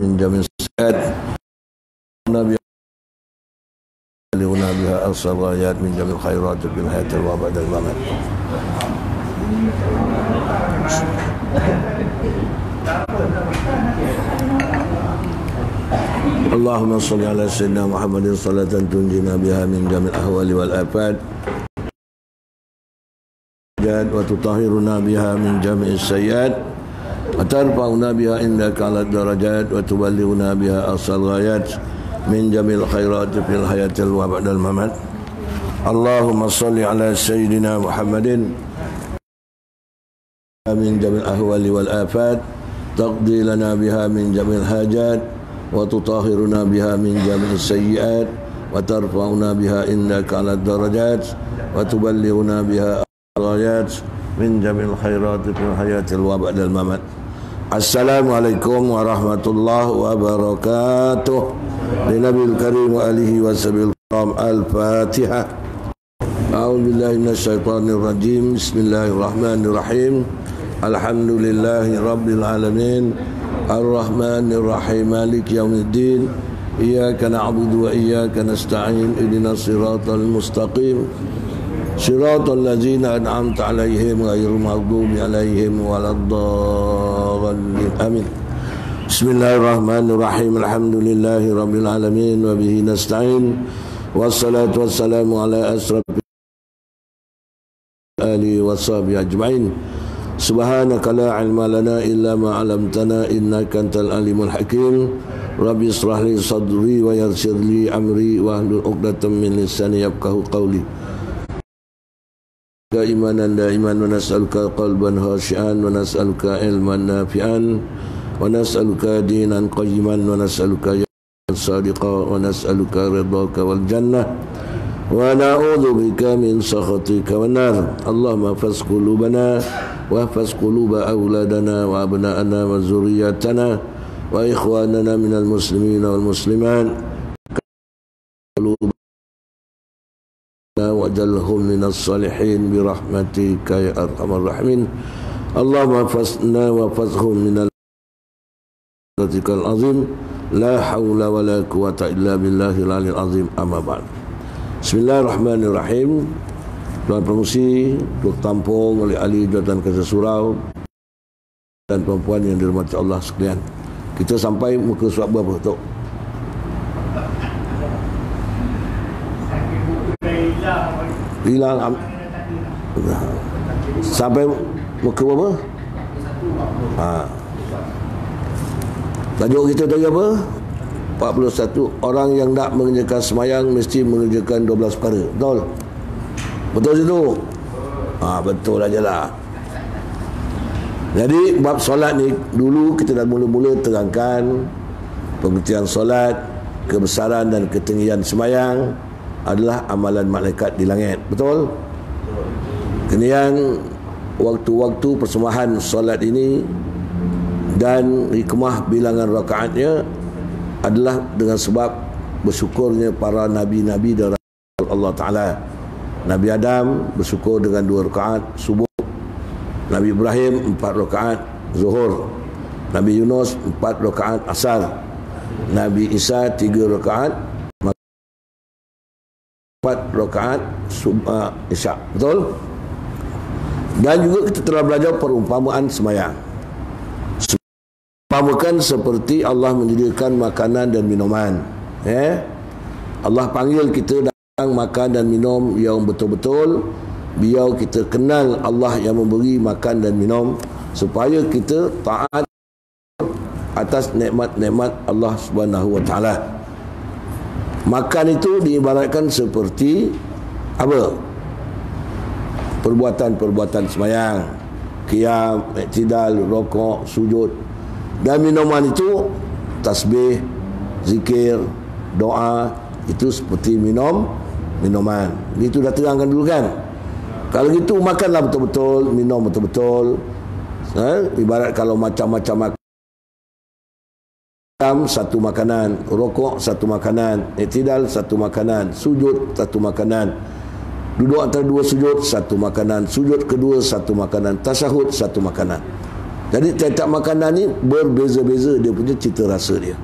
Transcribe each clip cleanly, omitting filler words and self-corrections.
من جميع السيئات ونبي لنا بها أقصى الغايات من جميع الخيرات في الحياة وبعد الممات. اللهم صل على سيدنا محمد صلاة تنجينا بها من جميع الأهوال والآفات وتطهرنا بها من جميع السيئات وترفعنا بها عندك على الدرجات وتبلغنا بها أقصى الغايات من جميع الخيرات في الحياة وبعد الممات. اللهم صل على سيدنا محمد من جميع الأهوال والآفات تقضي لنا بها من جميع الحاجات وتطهرنا بها من جميع السيئات وترفعنا بها عندك على الدرجات وتبلغنا بها الغايات من جميع الخيرات في الحياة وبعد الممات. Assalamualaikum warahmatullahi wabarakatuh. Linabil karim wa alihi wa sabil karam. Al-Fatihah. A'udzubillahi minasyaitonir rajim. Bismillahirrahmanirrahim. Alhamdulillahi rabbil alamin. Ar-Rahmanir Rahim. Maliki yaumiddin. Iyyaka na'budu wa iyyaka nasta'in. Ihdinas siratal mustaqim. Siratal ladzina an'amta 'alaihim ghairil maghdubi 'alaihim waladdallin. Amin. Bismillahirrahmanirrahim. Alhamdulillahi rabbil alamin wa bihi nasta'in. Wassalatu wassalamu ala asrafil alihi washabihi ajma'in. Subhanaka la 'ilma lana illa ma 'allamtana innaka antal alimul hakim. Rabbi ishrah li sadri wa yassir li amri wa hlul 'uqdatam min lisani yafqahu qawli. Imanan daiman wa nas'aluka qalban khashi'an wa nas'aluka ilman nafi'an wa nas'aluka dinan qayyiman wa nas'aluka yaqin sadiqa wa nas'aluka ridhaka wal jannah wa na'udzu bika min sakhatika wan nar. Allahumma fas qulubana wa fas quluba auladana wa abna'ana wa zurriyyatana wa ikhwanana minal muslimina wal muslimat wajalhum minas salihin birahmatika ya arhamar rahimin. Allahumma fasna wa fazhum minal zatikal azim. La hawla wa la quwata illa billahil aliyil azim. Amma ba'd. Bismillahirrahmanirrahim. Tuan Pengusi tampung oleh ahli jawatan Kerja Surau dan perempuan yang dirahmati Allah sekalian, kita sampai muka surat berapa Tok? Hilang sampai muka berapa? Tajuk kita tadi apa? 41. Orang yang nak mengerjakan semayang mesti mengerjakan 12 perkara. Betul? Betul situ? Betul aja lah. Jadi bab solat ni dulu kita dah mula-mula terangkan pengertian solat, kebesaran dan ketinggian semayang adalah amalan malaikat di langit. Betul? Kemudian waktu-waktu persembahan solat ini dan hikmah bilangan rakaatnya adalah dengan sebab bersyukurnya para nabi-nabi dan Allah Ta'ala. Nabi Adam bersyukur dengan 2 rakaat subuh, Nabi Ibrahim 4 rakaat zuhur, Nabi Yunus 4 rakaat asar, Nabi Isa 3 rakaat 4 rakaat isyak. Betul? Dan juga kita telah belajar perumpamaan semayang. Perumpamakan seperti Allah menyediakan makanan dan minuman. Allah panggil kita datang makan dan minum yang betul-betul, biar kita kenal Allah yang memberi makan dan minum, supaya kita taat atas nikmat-nikmat Allah Subhanahu wa taala. Makan itu diibaratkan seperti apa? Perbuatan-perbuatan semayang, qiyam, iktidal, rokok, sujud. Dan minuman itu tasbih, zikir, doa. Itu seperti minuman. Itu dah terangkan dulu kan? Kalau gitu makanlah betul-betul, minum betul-betul. Ibarat kalau macam-macam makan, satu makanan, rokok satu makanan, iktidal satu makanan, sujud satu makanan, duduk antara 2 sujud satu makanan, sujud kedua satu makanan, tasyahud satu makanan. Jadi tiap-tiap makanan ni berbeza-beza dia punya cita rasa dia.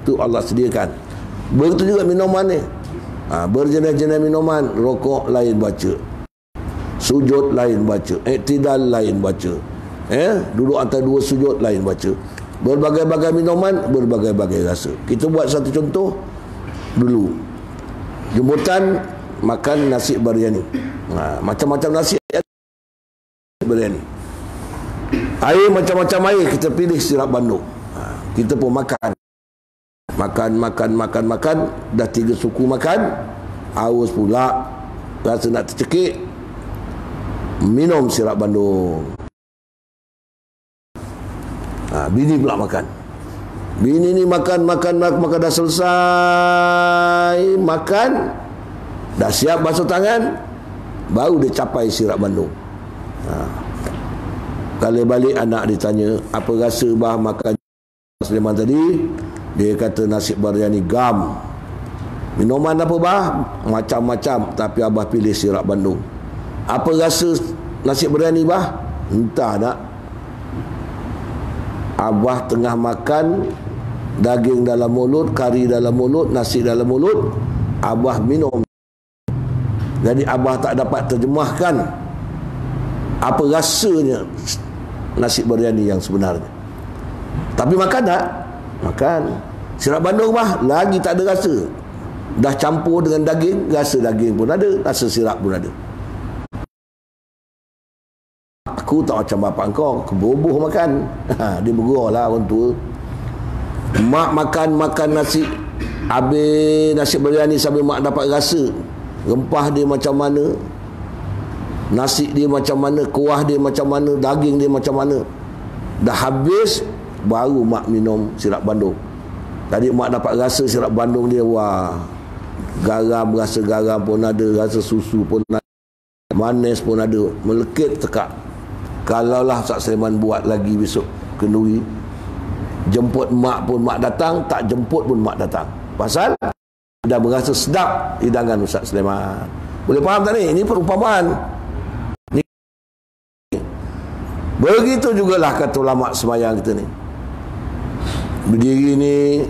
Tu Allah sediakan. Begitu juga minuman ni. Berjenis-jenis minuman. Rokok lain baca, sujud lain baca, iktidal lain baca, duduk antara dua sujud lain baca. Berbagai-bagai minuman, berbagai-bagai rasa. Kita buat satu contoh dulu. Jemputan makan nasi biryani. Macam-macam nasi biryani. Air macam-macam air, kita pilih sirap bandung. Kita pun makan. Makan. Dah 3 suku makan. Haus pula. Rasa nak tercekik. Minum sirap bandung. Bini pula makan. Bini ni makan dah selesai makan, dah siap basuh tangan, baru dia capai sirap bandung. Kali balik anak ditanya, apa rasa bah makan Sulaiman tadi? Dia kata nasi biryani gam. Minuman apa bah? Macam-macam, tapi abah pilih sirap bandung. Apa rasa nasi biryani bah? Entah nak. Abah tengah makan, daging dalam mulut, kari dalam mulut, nasi dalam mulut, abah minum. Jadi abah tak dapat terjemahkan apa rasanya nasi biryani yang sebenarnya. Tapi makan tak? Makan. Sirap bandung bah lagi tak ada rasa. Dah campur dengan daging, rasa daging pun ada, rasa sirap pun ada. Aku tak macam bapak kau, keboboh makan. Dia bergurau lah orang tua. Mak makan nasi, habis nasi biryani sambil mak dapat rasa rempah dia macam mana, nasi dia macam mana, kuah dia macam mana, daging dia macam mana. Dah habis, baru mak minum sirap bandung. Tadi mak dapat rasa sirap bandung dia, wah, garam, rasa garam pun ada, rasa susu pun ada, manis pun ada, melekit tekak. Kalaulah Ustaz Sulaiman buat lagi besok kenduri, jemput mak pun mak datang, tak jemput pun mak datang. Pasal dah berasa sedap hidangan Ustaz Sulaiman. Boleh faham tak ni? Ini perumpamaan. Begitu jugalah kata ulama sembahyang kita ni. Berdiri ni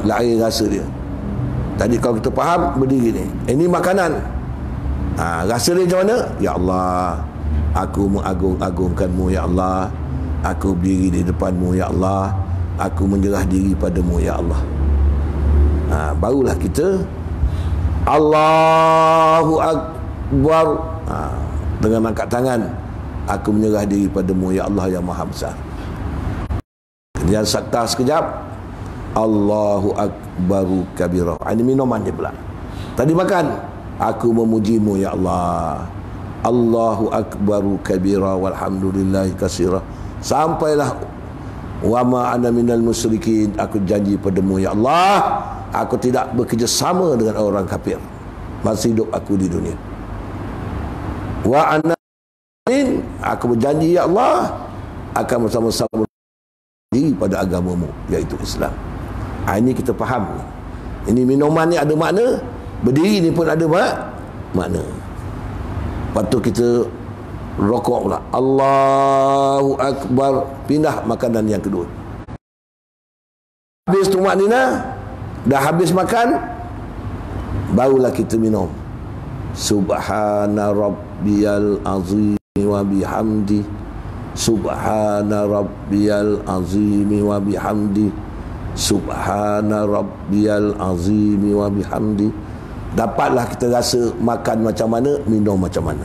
lain rasa dia. Tadi kalau kita faham berdiri ni, ini makanan. Rasa dia macam mana? Ya Allah, aku mengagung-agungkanmu ya Allah. Aku berdiri di depanmu ya Allah. Aku menyerah diri padamu ya Allah. Barulah kita Allahu Akbar, dengan angkat tangan, aku menyerah diri padamu ya Allah yang Maha Besar. Kemudian sakta sekejap, Allahu Akbaru kabira. Ini minuman dia pula. Tadi makan, aku memujimu ya Allah. Allahu Akbaru kabira walhamdulillahi katsira. Sampailah wa ma ana minal musyrikin, aku janji padamu ya Allah, aku tidak bekerjasama dengan orang kafir masa hidup aku di dunia. Wa ana min, aku berjanji ya Allah akan bersama-sama pada agamamu, iaitu Islam. Ini kita faham. Ini minuman ni ada makna, berdiri ni pun ada makna. Lepas tu kita rokok pula, Allahu Akbar, pindah makanan yang kedua. Habis tu maknina, dah habis makan, barulah kita minum. Subhana rabbiyal azim wa bihamdi. Subhana rabbiyal azim wa bihamdi. Subhana rabbiyal azim wa bihamdi. Dapatlah kita rasa makan macam mana, minum macam mana.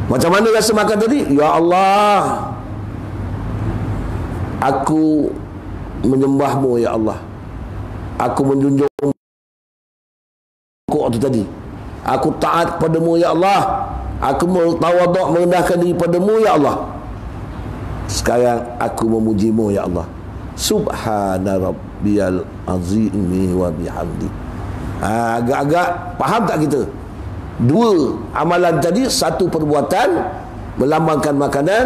Macam mana rasa makan tadi? Ya Allah, aku menyembahmu ya Allah. Aku menjunjung kau tu tadi. Aku taat padamu ya Allah. Aku tawaduk merendahkan diri padamu ya Allah. Sekarang aku memujimu ya Allah. Subhana rabbiyal azimi wa bihamdi. Agak-agak faham tak kita? Dua amalan tadi, satu perbuatan melambangkan makanan,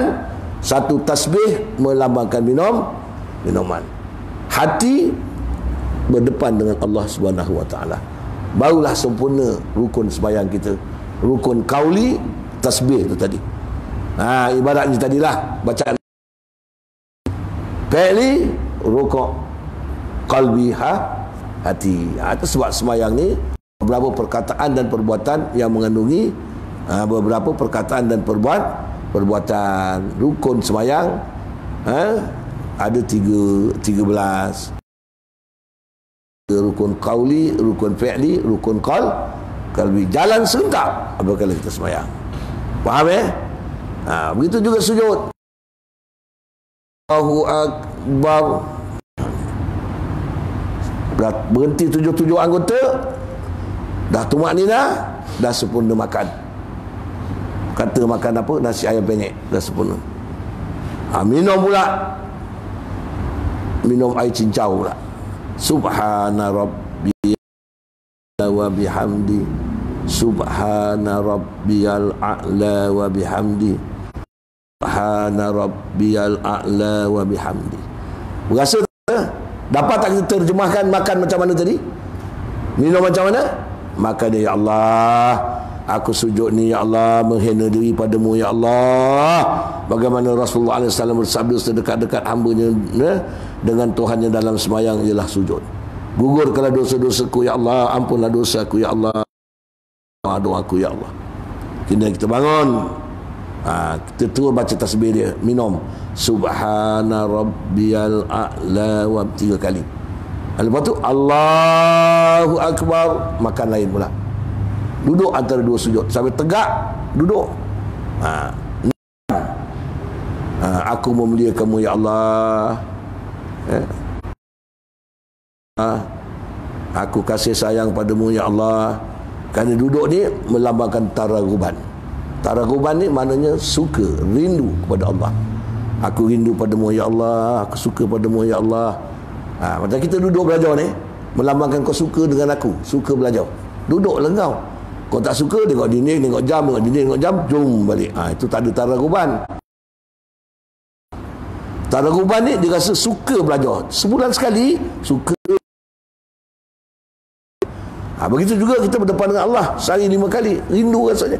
satu tasbih melambangkan minuman. Hati berdepan dengan Allah Subhanahu wa taala. Barulah sempurna rukun sembahyang kita. Rukun kauli, tasbih tu tadi. Ibaratnya tadilah bacaan fi'li, rukuk, qalbi, hati. Itu sebab semayang ni beberapa perkataan dan perbuatan yang mengandungi beberapa perkataan dan perbuatan. Rukun semayang ada 13. Rukun qauli, rukun fi'li, rukun qalbi. Jalan serentak apabila kita semayang. Faham begitu juga sujud. Allahu Akbar. Berhenti 7 anggota, dah tumakninah, dah sempurna makan. Kata makan apa? Nasi ayam penyet, dah sempurna. Minum pula, minum air cincau pula. Subhana rabbi wa bihamdi, subhana rabbiyal a'la wa bihamdi, subhana rabbiyal a'la wa bihamdi. Berasa tak? Dapat tak kita terjemahkan makan macam mana tadi? Minum macam mana? Makan dia, ya Allah, aku sujud ni ya Allah, menghina diri padamu ya Allah. Bagaimana Rasulullah SAW bersabda, sedekat-dekat hambanya dengan Tuhannya dalam semayang ialah sujud. Gugurkanlah dosa-dosaku ya Allah, ampunlah dosaku ya Allah, doaku ya Allah. Kini kita bangun, kita terus baca tasbih dia, minum subhana rabbiyal a'la wa 3 kali. Lepas tu Allahu Akbar, makan lain pula. Duduk antara 2 sujud sampai tegak, duduk. Aku memuliakanmu ya Allah. Aku kasih sayang padamu ya Allah. Kerana duduk ni melambangkan taraguban. Taraguban ni maknanya suka, rindu kepada Allah. Aku rindu padamu ya Allah, aku suka padamu ya Allah. Macam kita duduk belajar ni, melambangkan kau suka dengan aku, suka belajar. Duduklah kau. Kau tak suka, tengok dinding, tengok jam, tengok dinding, tengok jam, jom balik. Itu tak ada taraguban. Taraguban ni dia rasa suka belajar. Sebulan sekali, suka. Begitu juga kita berdepan dengan Allah sehari 5 kali, rindu rasanya.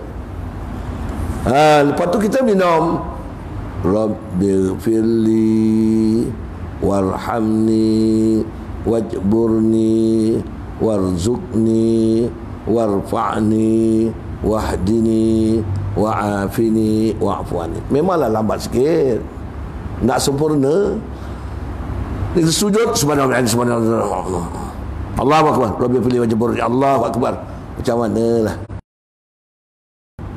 Lepas tu kita minum Rabbighfirli warhamni wajburni warzuqni warfa'ni wahdini wa'afini wa'fuani. Memanglah lambat sikit, nak sempurna. Kita sujud subhanallah, Allahu Akbar, Rabbighfirli wajburni, Allahu Akbar. Macam manalah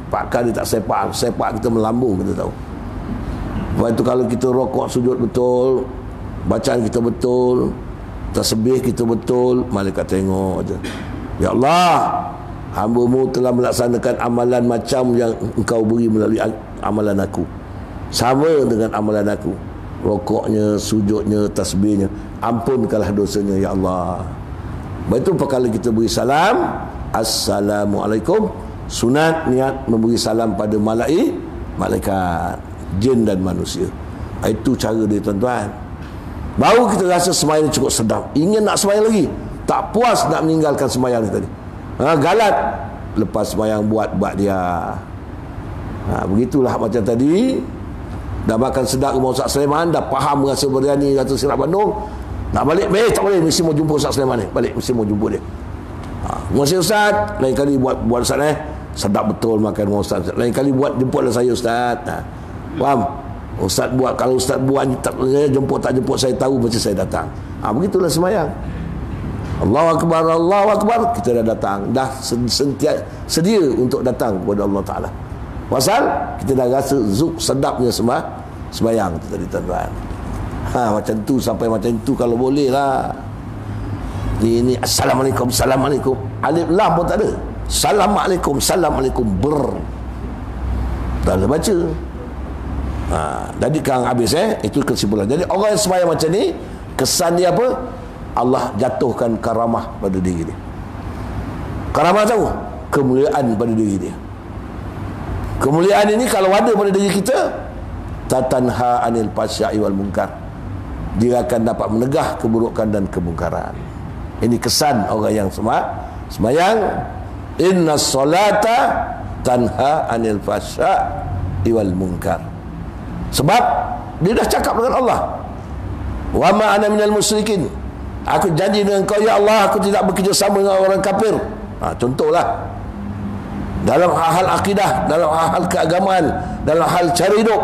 4 kali tak sepak kita melambung, kita tahu. Lepas itu kalau kita rokok sujud betul, bacaan kita betul, tasbih kita betul, malaikat tengok aja. Ya Allah, hamba-Mu telah melaksanakan amalan macam yang Engkau beri melalui amalan aku. Sama dengan amalan aku. Rokoknya, sujudnya, tasbihnya. Ampunkanlah dosanya ya Allah. Lepas itu perkala kita beri salam, Assalamualaikum. Sunat niat memberi salam pada malaikat, jin dan manusia. Itu cara dia tuan-tuan. Baru kita rasa semayang cukup sedap, ingin nak semayang lagi, tak puas nak meninggalkan semayang tadi. Galat, lepas semayang buat dia. Begitulah macam tadi. Dah makan sedap rumah Ustaz Sulaiman, dah faham rasa biryani, rasa sirap Bandung, nak balik, tak boleh, mesti mau jumpa Ustaz Sulaiman ni. Balik, mesti mau jumpa dia. Masih Ustaz, lain kali buat Ustaz sedap betul makan rumah Ustaz. Lain kali buat, jemputlah saya Ustaz. Faham? Ustaz buat, kalau Ustaz buat jemput tak jemput saya tahu, macam saya datang. Begitulah semayang. Allahu Akbar, Allahu Akbar, kita dah datang, dah sedia untuk datang kepada Allah Ta'ala. Pasal kita dah rasa zuk sedapnya semayang tu tadi tuan-tuan. Macam tu, sampai macam tu kalau boleh lah. Ini Assalamualaikum, Assalamualaikum, alif lam pun tak ada. Assalamualaikum, Assalamualaikum, tak ada baca. Jadi kang habis itu kesimpulan. Jadi orang yang sembahyang macam ni, kesan dia apa? Allah jatuhkan karamah pada diri dia. Karamah tahu? Kemuliaan pada diri dia. Kemuliaan ini kalau ada pada diri kita, tatanha anil fasya'i wal munkar. Dia akan dapat menegah keburukan dan kemungkaran. Ini kesan orang yang sembahyang. Inna solata tanha anil fasya' wal munkar. Sebab dia dah cakap dengan Allah, wa ma ana minal musyrikin, aku janji dengan kau ya Allah, aku tidak bekerjasama dengan orang kafir. Contohlah dalam hal akidah, dalam hal keagamaan, dalam hal cara hidup.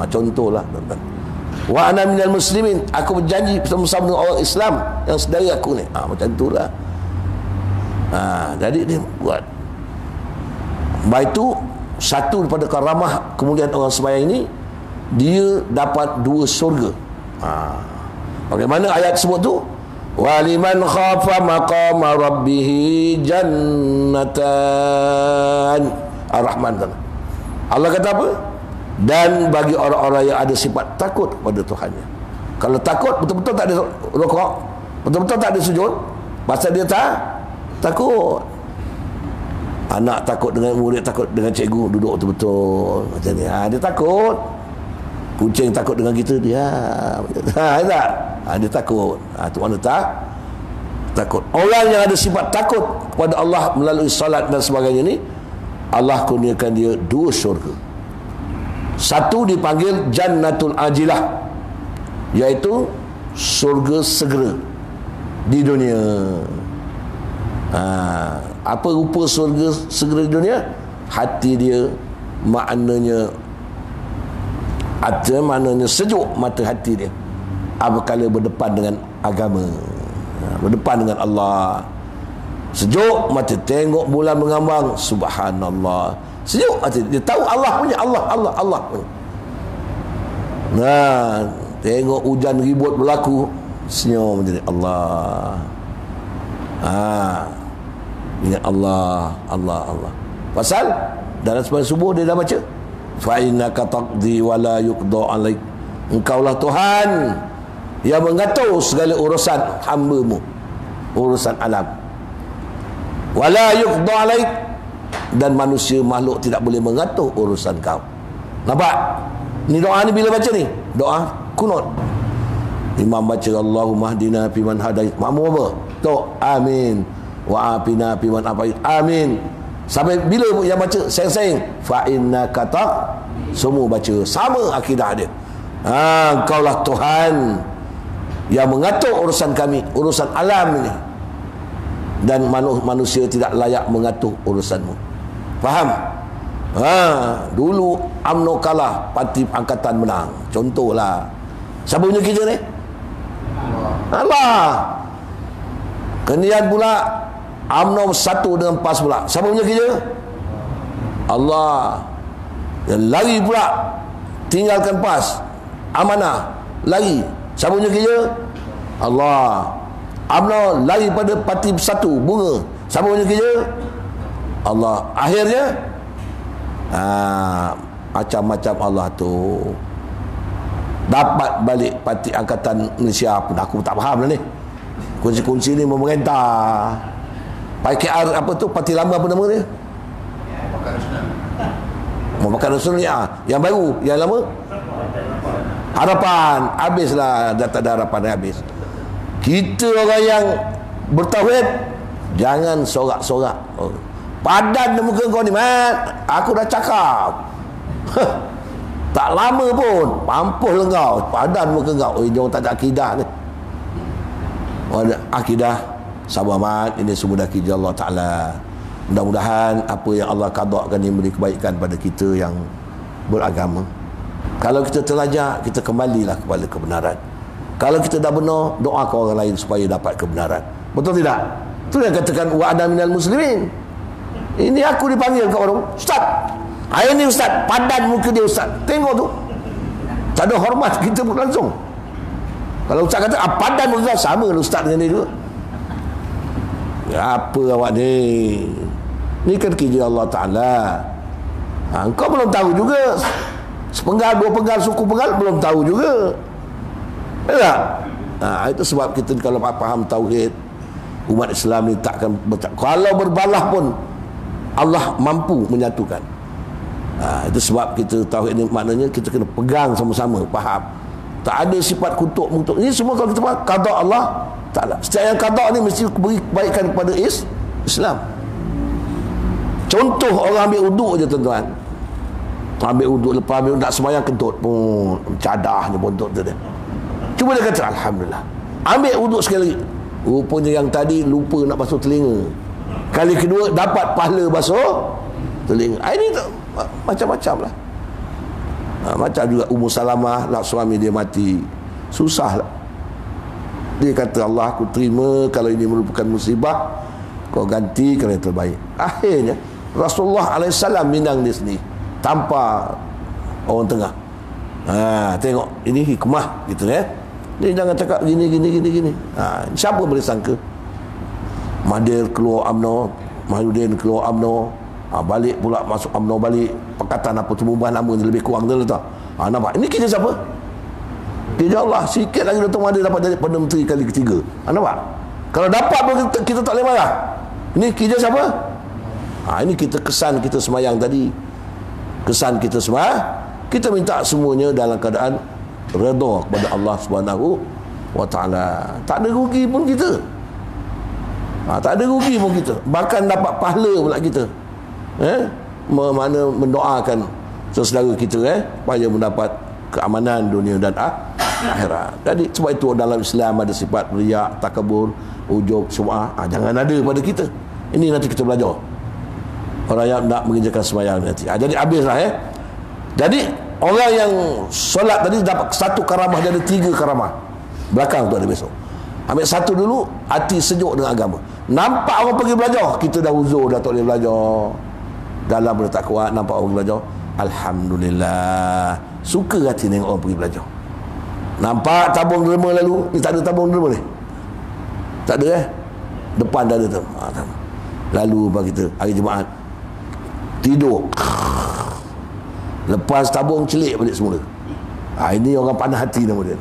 Contohlah tuan-tuan, wa ana minal muslimin, aku berjanji bersama-sama dengan orang Islam yang saudara aku ni. Macam itulah. Jadi dia buat. Baik itu satu daripada karamah kemudian orang sembahyang ini, dia dapat 2 syurga. Bagaimana ayat sebut tu? Waliman khafa maqama rabbih jannatan. Ar-Rahman kan. Allah kata apa? Dan bagi orang-orang yang ada sifat takut kepada Tuhannya. Kalau takut betul-betul tak ada rukuk, betul-betul tak ada sujud, pasal dia takut. Anak takut dengan murid, takut dengan cikgu, duduk betul-betul macam ni. Dia takut. Kucing takut dengan kita, dia tak? Dia takut. Tu mana takut. Orang yang ada sifat takut kepada Allah melalui salat dan sebagainya ni, Allah kurniakan dia 2 syurga. Satu dipanggil Jannatul Ajilah, iaitu syurga segera di dunia. Apa rupa syurga segera di dunia? Hati dia maknanya sejuk mata hati dia apabila berdepan dengan agama, berdepan dengan Allah. Sejuk mata tengok bulan mengambang, subhanallah. Sejuk mata dia tahu Allah punya, Allah punya. Tengok hujan ribut berlaku, senyum jadi Allah. Ingat Allah. Pasal dalam sembahyang subuh dia dah baca, fa innaka taqdi wa la yuqda alaik, engkaulah Tuhan yang mengatur segala urusan hamba-Mu, urusan alam. Wa la yuqda alaik, dan manusia makhluk tidak boleh mengatur urusan kau. Nampak? Ni doa ni bila baca ni? Doa kunut. Imam baca Allahumma hdina fiman hadait, makmum apa? Tok amin. Wa afina fiman afait, amin. Sampai bila yang baca seng-seng, fa innaka semua baca sama akidah dia. Engkaulah Tuhan yang mengatur urusan kami, urusan alam ini, dan manusia tidak layak mengatur urusanmu. Faham? Dulu UMNO kalah, parti angkatan menang. Contohlah. Siapa punya kerja ni? Allah. Kemudian pula UMNO satu dengan PAS pula. Siapa punya kerja? Allah. Yang lari pula tinggalkan PAS, amanah, lari. Siapa punya kerja? Allah. UMNO lari pada parti satu, bunga. Siapa punya kerja? Allah. Akhirnya macam-macam Allah tu dapat balik parti angkatan Malaysia pun. Aku tak faham lah ni. Kunci-kunci ni memerintah. PKR apa tu, parti lama apa nama dia? Pakar Rasul ni. Yang baru, yang lama Harapan. Habislah, dah tak ada harapan, habis. Kita orang yang bertauhid, jangan sorak-sorak. Padan muka kau ni, Mat. Aku dah cakap. Tak lama pun mampus kau, padan muka kau. Dia orang tak ada akidah ni. Ada akidah, sabar Mat, ini semua dah kerja Allah Ta'ala. Mudah-mudahan apa yang Allah qadakkan ini memberi kebaikan pada kita yang beragama. Kalau kita terlajak, kita kembalilah kepada kebenaran. Kalau kita dah benar, doakan orang lain supaya dapat kebenaran. Betul tidak? Itu yang katakan wa ana minal muslimin. Ini aku dipanggil kat orang, Ustaz. Hari ni Ustaz, padan muka dia Ustaz. Tengok tu, tak ada hormat kita pun langsung. Kalau Ustaz kata padan muka, sama dengan Ustaz dengan dia juga. Apa awak ni? Ni kan kerja Allah Ta'ala. Engkau belum tahu juga. Sepenggal, dua penggal, suku penggal belum tahu juga. Tak? Itu sebab kita kalau faham tauhid, umat Islam ni takkan kalau berbalah pun Allah mampu menyatukan. Itu sebab kita tauhid ni maknanya kita kena pegang sama-sama, faham. Tak ada sifat kutuk-mutuk. Ini semua kalau kita faham qada Allah Ta'ala. Setiap yang qada ni mesti beri kebaikan kepada Islam. Contoh orang ambil uduk je tuan-tuan. Ambil uduk, lepas ambil nak sembahyang kentut pun cadahnya bontot tu dia. Cuba dia kata alhamdulillah. Ambil uduk sekali lagi. Rupanya yang tadi lupa nak basuh telinga. Kali kedua dapat pahala basuh telinga. Ini macam-macam lah. Macam juga Ummu Salamah lah, suami dia mati, susah lah. Dia kata, Allah, aku terima kalau ini merupakan musibah, kau ganti kalau yang terbaik. Akhirnya Rasulullah SAW minang dia sendiri tanpa orang tengah. Tengok ini hikmah gitu ya. Dia jangan cakap gini. Siapa boleh sangka Mahdir keluar UMNO, Mahyudin keluar UMNO, balik pula masuk UMNO balik. Pakatan apa tu, ubah nama ni lebih kurang tu tak. Nampak? Ini kerja siapa? Kerja Allah. Sikit lagi Dato' Mahathir dapat jadi Perdana Menteri kali ketiga. Nampak? Kalau dapat pun kita tak boleh marah. Ini kerja siapa? Ini kita kesan kita semayang tadi. Kesan kita semua, kita minta semuanya dalam keadaan redha kepada Allah Subhanahu wa taala. Tak ada rugi pun kita. Tak ada rugi pun kita. Bahkan dapat pahala pula kita. Mana mendoakan saudara kita supaya mendapat keamanan dunia dan akhirat. Jadi sebab itu dalam Islam ada sifat riak, takabur, ujub, sum'ah. Jangan ada pada kita. Ini nanti kita belajar. Orang yang nak mengerjakan sembahyang nanti. Jadi habislah Jadi orang yang solat tadi dapat satu karamah, dia ada 3 karamah. Belakang tu ada besok. Ambil satu dulu, hati sejuk dengan agama. Nampak orang pergi belajar, kita dah uzur, dah tak boleh belajar. Dalam dah tak kuat, nampak orang belajar, alhamdulillah. Suka hati tengok orang pergi belajar. Nampak tabung derma lalu, ni tak ada tabung derma ni. Tak ada depan dah ada tu. Lalu bagi kita hari Jumaat tidur, lepas tabung celik balik semula. Ini orang panas hati nama dia.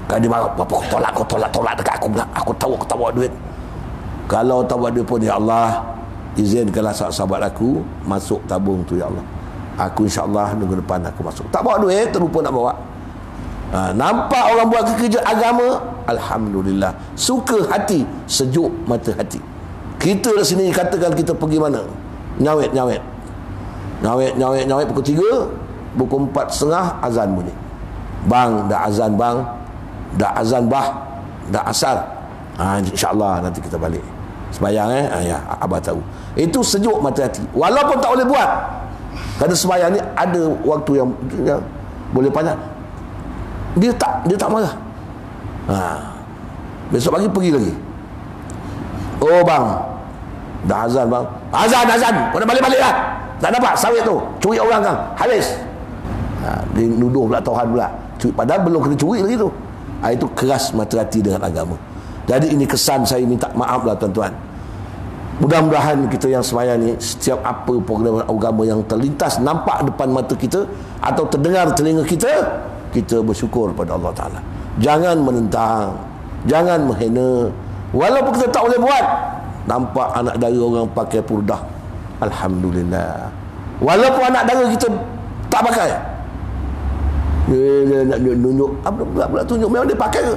Kan dia marah, apa kau tolak dekat aku bilang, aku tahu bawa duit. Kalau tak bawa duit pun, ya Allah, izinkanlah sahabat aku masuk tabung tu, ya Allah. Aku insya-Allah minggu depan aku masuk. Tak bawa duit, terlupa nak bawa. Nampak orang buat kerja agama, alhamdulillah. Suka hati, sejuk mata hati. Kita di sini katakan kita pergi mana? Nyawet pukul 3, pukul 4.30 azan bunyi. Bang, dah azan bang. Dah azan bah, dah asar. InsyaAllah nanti kita balik sembahyang ya, abah tahu. Itu sejuk mata hati. Walaupun tak boleh buat. Kerana sembahyang ni ada waktu yang boleh panjang. Dia tak marah. Besok pagi pergi lagi. Oh bang, dah azan bang. Azan. Kau dah balik lah. Tak dapat sawit tu. Curi orang kan. Habis. Dia nuduh pula Tuhan pula. Padahal belum kena curi lagi tu. Itu keras mata hati dengan agama. Jadi ini kesan saya minta maaf lah tuan-tuan. Mudah-mudahan kita yang sembahyang ni, setiap apa program agama yang terlintas nampak depan mata kita atau terdengar telinga kita, kita bersyukur pada Allah Ta'ala. Jangan menentang, jangan menghina. Walaupun kita tak boleh buat, nampak anak dara orang pakai purdah, alhamdulillah. Walaupun anak dara kita tak pakai, dia nak tunjuk apa pula tunjuk, memang dia pakai ke?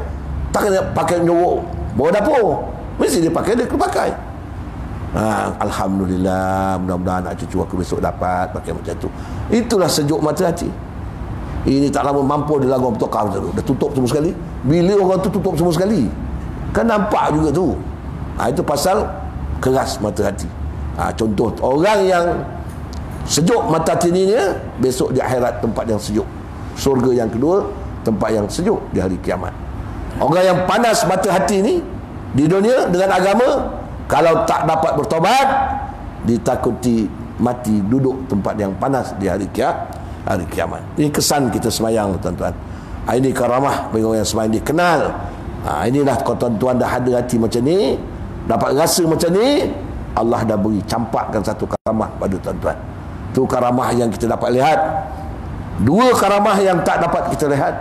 Takkan dia pakai nyuruh bawa dapur, mesti dia pakai, dia kena pakai. Alhamdulillah, mudah-mudahan anak cucu aku besok dapat pakai macam tu. Itulah sejuk mata hati. Ini tak lama mampu dia lagu bertokar tu, dah tutup semua sekali. Bila orang tu tutup semua sekali, kan nampak juga tu. Itu pasal keras mata hati. Contoh orang yang sejuk mata hati ni, besok di akhirat tempat yang sejuk. Surga yang kedua, tempat yang sejuk di hari kiamat. Orang yang panas mata hati ni di dunia dengan agama, kalau tak dapat bertobat, ditakuti mati duduk tempat yang panas di hari kiamat. Ini kesan kita semayang tuan-tuan. Ini karamah bagi orang yang semayang dikenal. Inilah kalau tuan-tuan dah ada hati macam ni, dapat rasa macam ni, Allah dah beri, campakkan satu karamah pada tuan-tuan. Itu karamah yang kita dapat lihat. 2 karamah yang tak dapat kita lihat.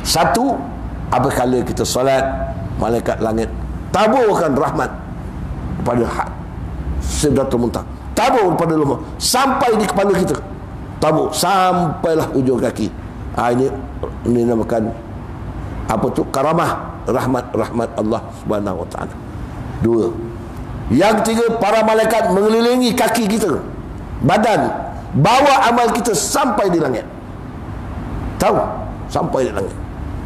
1, apabila kita solat, malaikat langit taburkan rahmat kepada Sidratul Muntaha, tabur kepada lumah sampai di kepala kita, tabur sampailah ujung kaki. Ini dinamakan apa tu, karamah rahmat Allah Subhanahu wa taala. 2. Yang ketiga, para malaikat mengelilingi kaki kita, badan bawa amal kita sampai di langit. Tahu? Sampai di langit.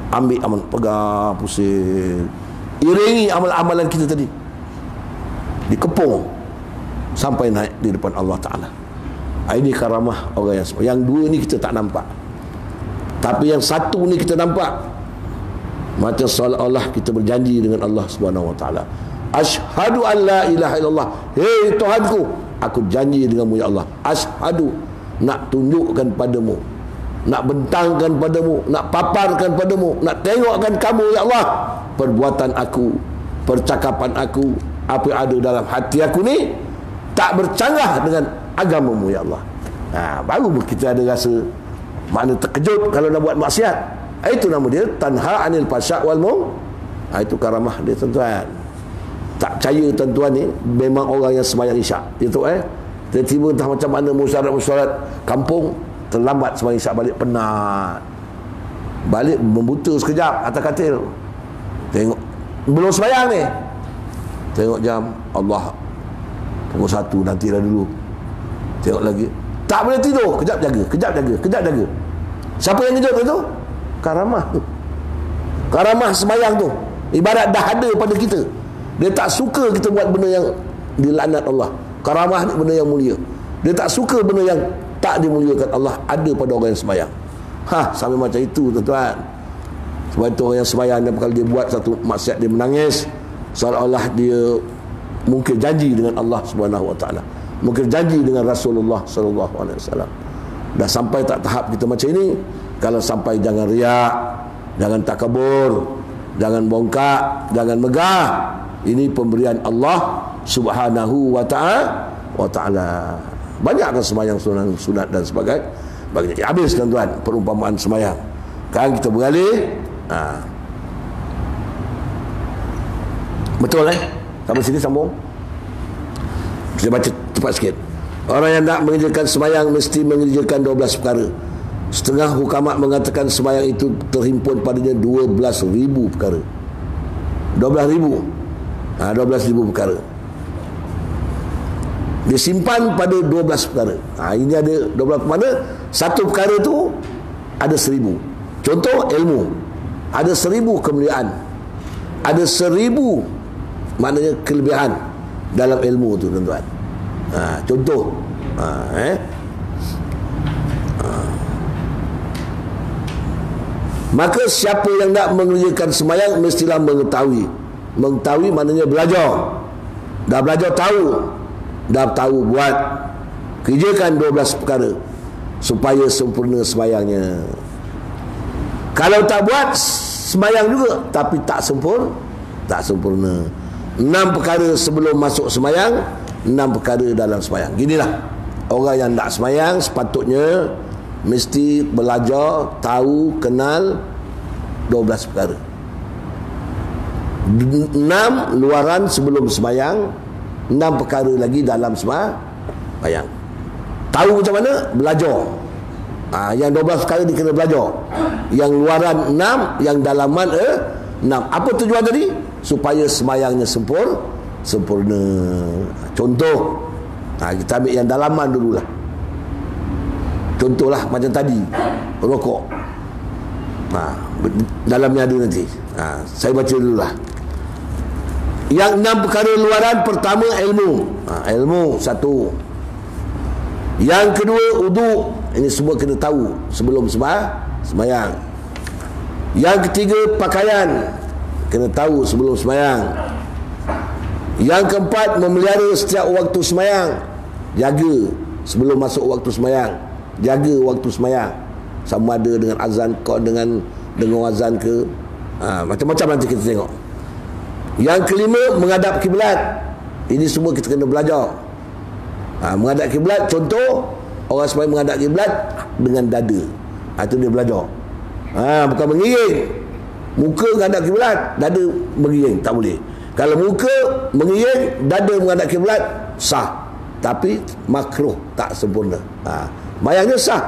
Ambil amal, pegang, pusing, iringi amal-amalan kita tadi, dikepung sampai naik di depan Allah Ta'ala. Ini karamah orang yang semua. Yang dua ni kita tak nampak, tapi yang satu ni kita nampak. Macam seolah-olah kita berjanji dengan Allah Subhanahu Wa Ta'ala. Asyhadu an la ilaha illallah. Hei Tuhanku, aku janji denganmu ya Allah. Asyhadu, nak tunjukkan padamu, nak bentangkan padamu, nak paparkan padamu, nak tengokkan kamu ya Allah, perbuatan aku, percakapan aku, apa yang ada dalam hati aku ni tak bercanggah dengan agamamu ya Allah. Baru kita ada rasa makna terkejut kalau nak buat maksiat. Itu nama dia tanha anil fasya' wal munkar. Itu karamah dia tuan-tuan. Tak percaya tuan-tuan ni memang orang yang sembahyang isyak. Itu tiba-tiba entah macam mana musyarat kampung, terlambat sembahyang isyak, balik penat. Balik membuta sekejap atas katil. Tengok belum sembahyang ni. Tengok jam, Allah, pukul 1 nantilah dulu. Tengok lagi. Tak boleh tidur, kejap jaga. Siapa yang kejut tu? Karamah tu. Karamah sembahyang tu ibarat dah ada pada kita. Dia tak suka kita buat benda yang dilaknat Allah. Karamah ni benda yang mulia. Dia tak suka benda yang tak dimuliakan Allah ada pada orang yang sembahyang. Sampai macam itu tuan-tuan. Sebab itu orang yang sembahyang, kalau dia buat satu maksiat dia menangis, seolah-olah dia mungkin janji dengan Allah Subhanahu Wa Ta'ala, mungkin janji dengan Rasulullah Sallallahu Alaihi Wasallam. Dah sampai tak tahap kita macam ini, kalau sampai jangan riak, jangan takabur, jangan bongkak, jangan megah. Ini pemberian Allah Subhanahu Wa Ta'ala. Banyakkan sembahyang sunat dan sebagainya. Habis tuan-tuan perumpamaan sembahyang. Sekarang kita beralih. Betul sampai sini sambung. Saya baca cepat sikit. Orang yang nak mengerjakan sembahyang mesti mengerjakan 12 perkara. Setengah hukamat mengatakan sembahyang itu terhimpun padanya 12,000 perkara. 12,000. 12,000 perkara disimpan pada 12 perkara. Ini ada 12 perkara. Satu perkara tu ada 1,000. Contoh ilmu, ada 1,000 kemuliaan, ada 1,000 maknanya kelebihan dalam ilmu tu tuan-tuan. Contoh maka siapa yang nak mengerjakan sembahyang mestilah mengetahui. Mengetahui maknanya belajar. Dah belajar tahu, dah tahu buat. Kerjakan 12 perkara supaya sempurna sembahyangnya. Kalau tak buat sembahyang juga tapi tak sempurna. 6 perkara sebelum masuk sembahyang, 6 perkara dalam sembahyang. Ginilah orang yang nak sembahyang sepatutnya mesti belajar, tahu, kenal 12 perkara. 6 luaran sebelum sembahyang, 6 perkara lagi dalam sembahyang. Tahu macam mana? Belajar. Yang 12 perkara dia kena belajar. Yang luaran 6, yang dalaman 6. Apa tujuan tadi? Supaya sembahyangnya sempurna. Contoh, kita ambil yang dalaman dululah. Contohlah macam tadi, rokok. Dalamnya ada nanti. Saya baca dululah. Yang 6 perkara luaran, pertama ilmu. Ilmu satu. Yang kedua uduk. Ini semua kena tahu sebelum sembahyang. Yang ketiga pakaian, kena tahu sebelum sembahyang. Yang keempat memelihara setiap waktu sembahyang. Jaga sebelum masuk waktu sembahyang. Jaga waktu sembahyang. Sama ada dengan azan kau dengan azan ke, macam-macam nanti kita tengok. Yang kelima menghadap kiblat. Ini semua kita kena belajar. Menghadap kiblat, contoh orang sembahyang menghadap kiblat dengan dada. Itu dia belajar. Bukan mengiring. Muka menghadap kiblat, dada mengiring, tak boleh. Kalau muka mengiring, dada menghadap kiblat, sah. Tapi makruh, tak sempurna. Bayangnya sah.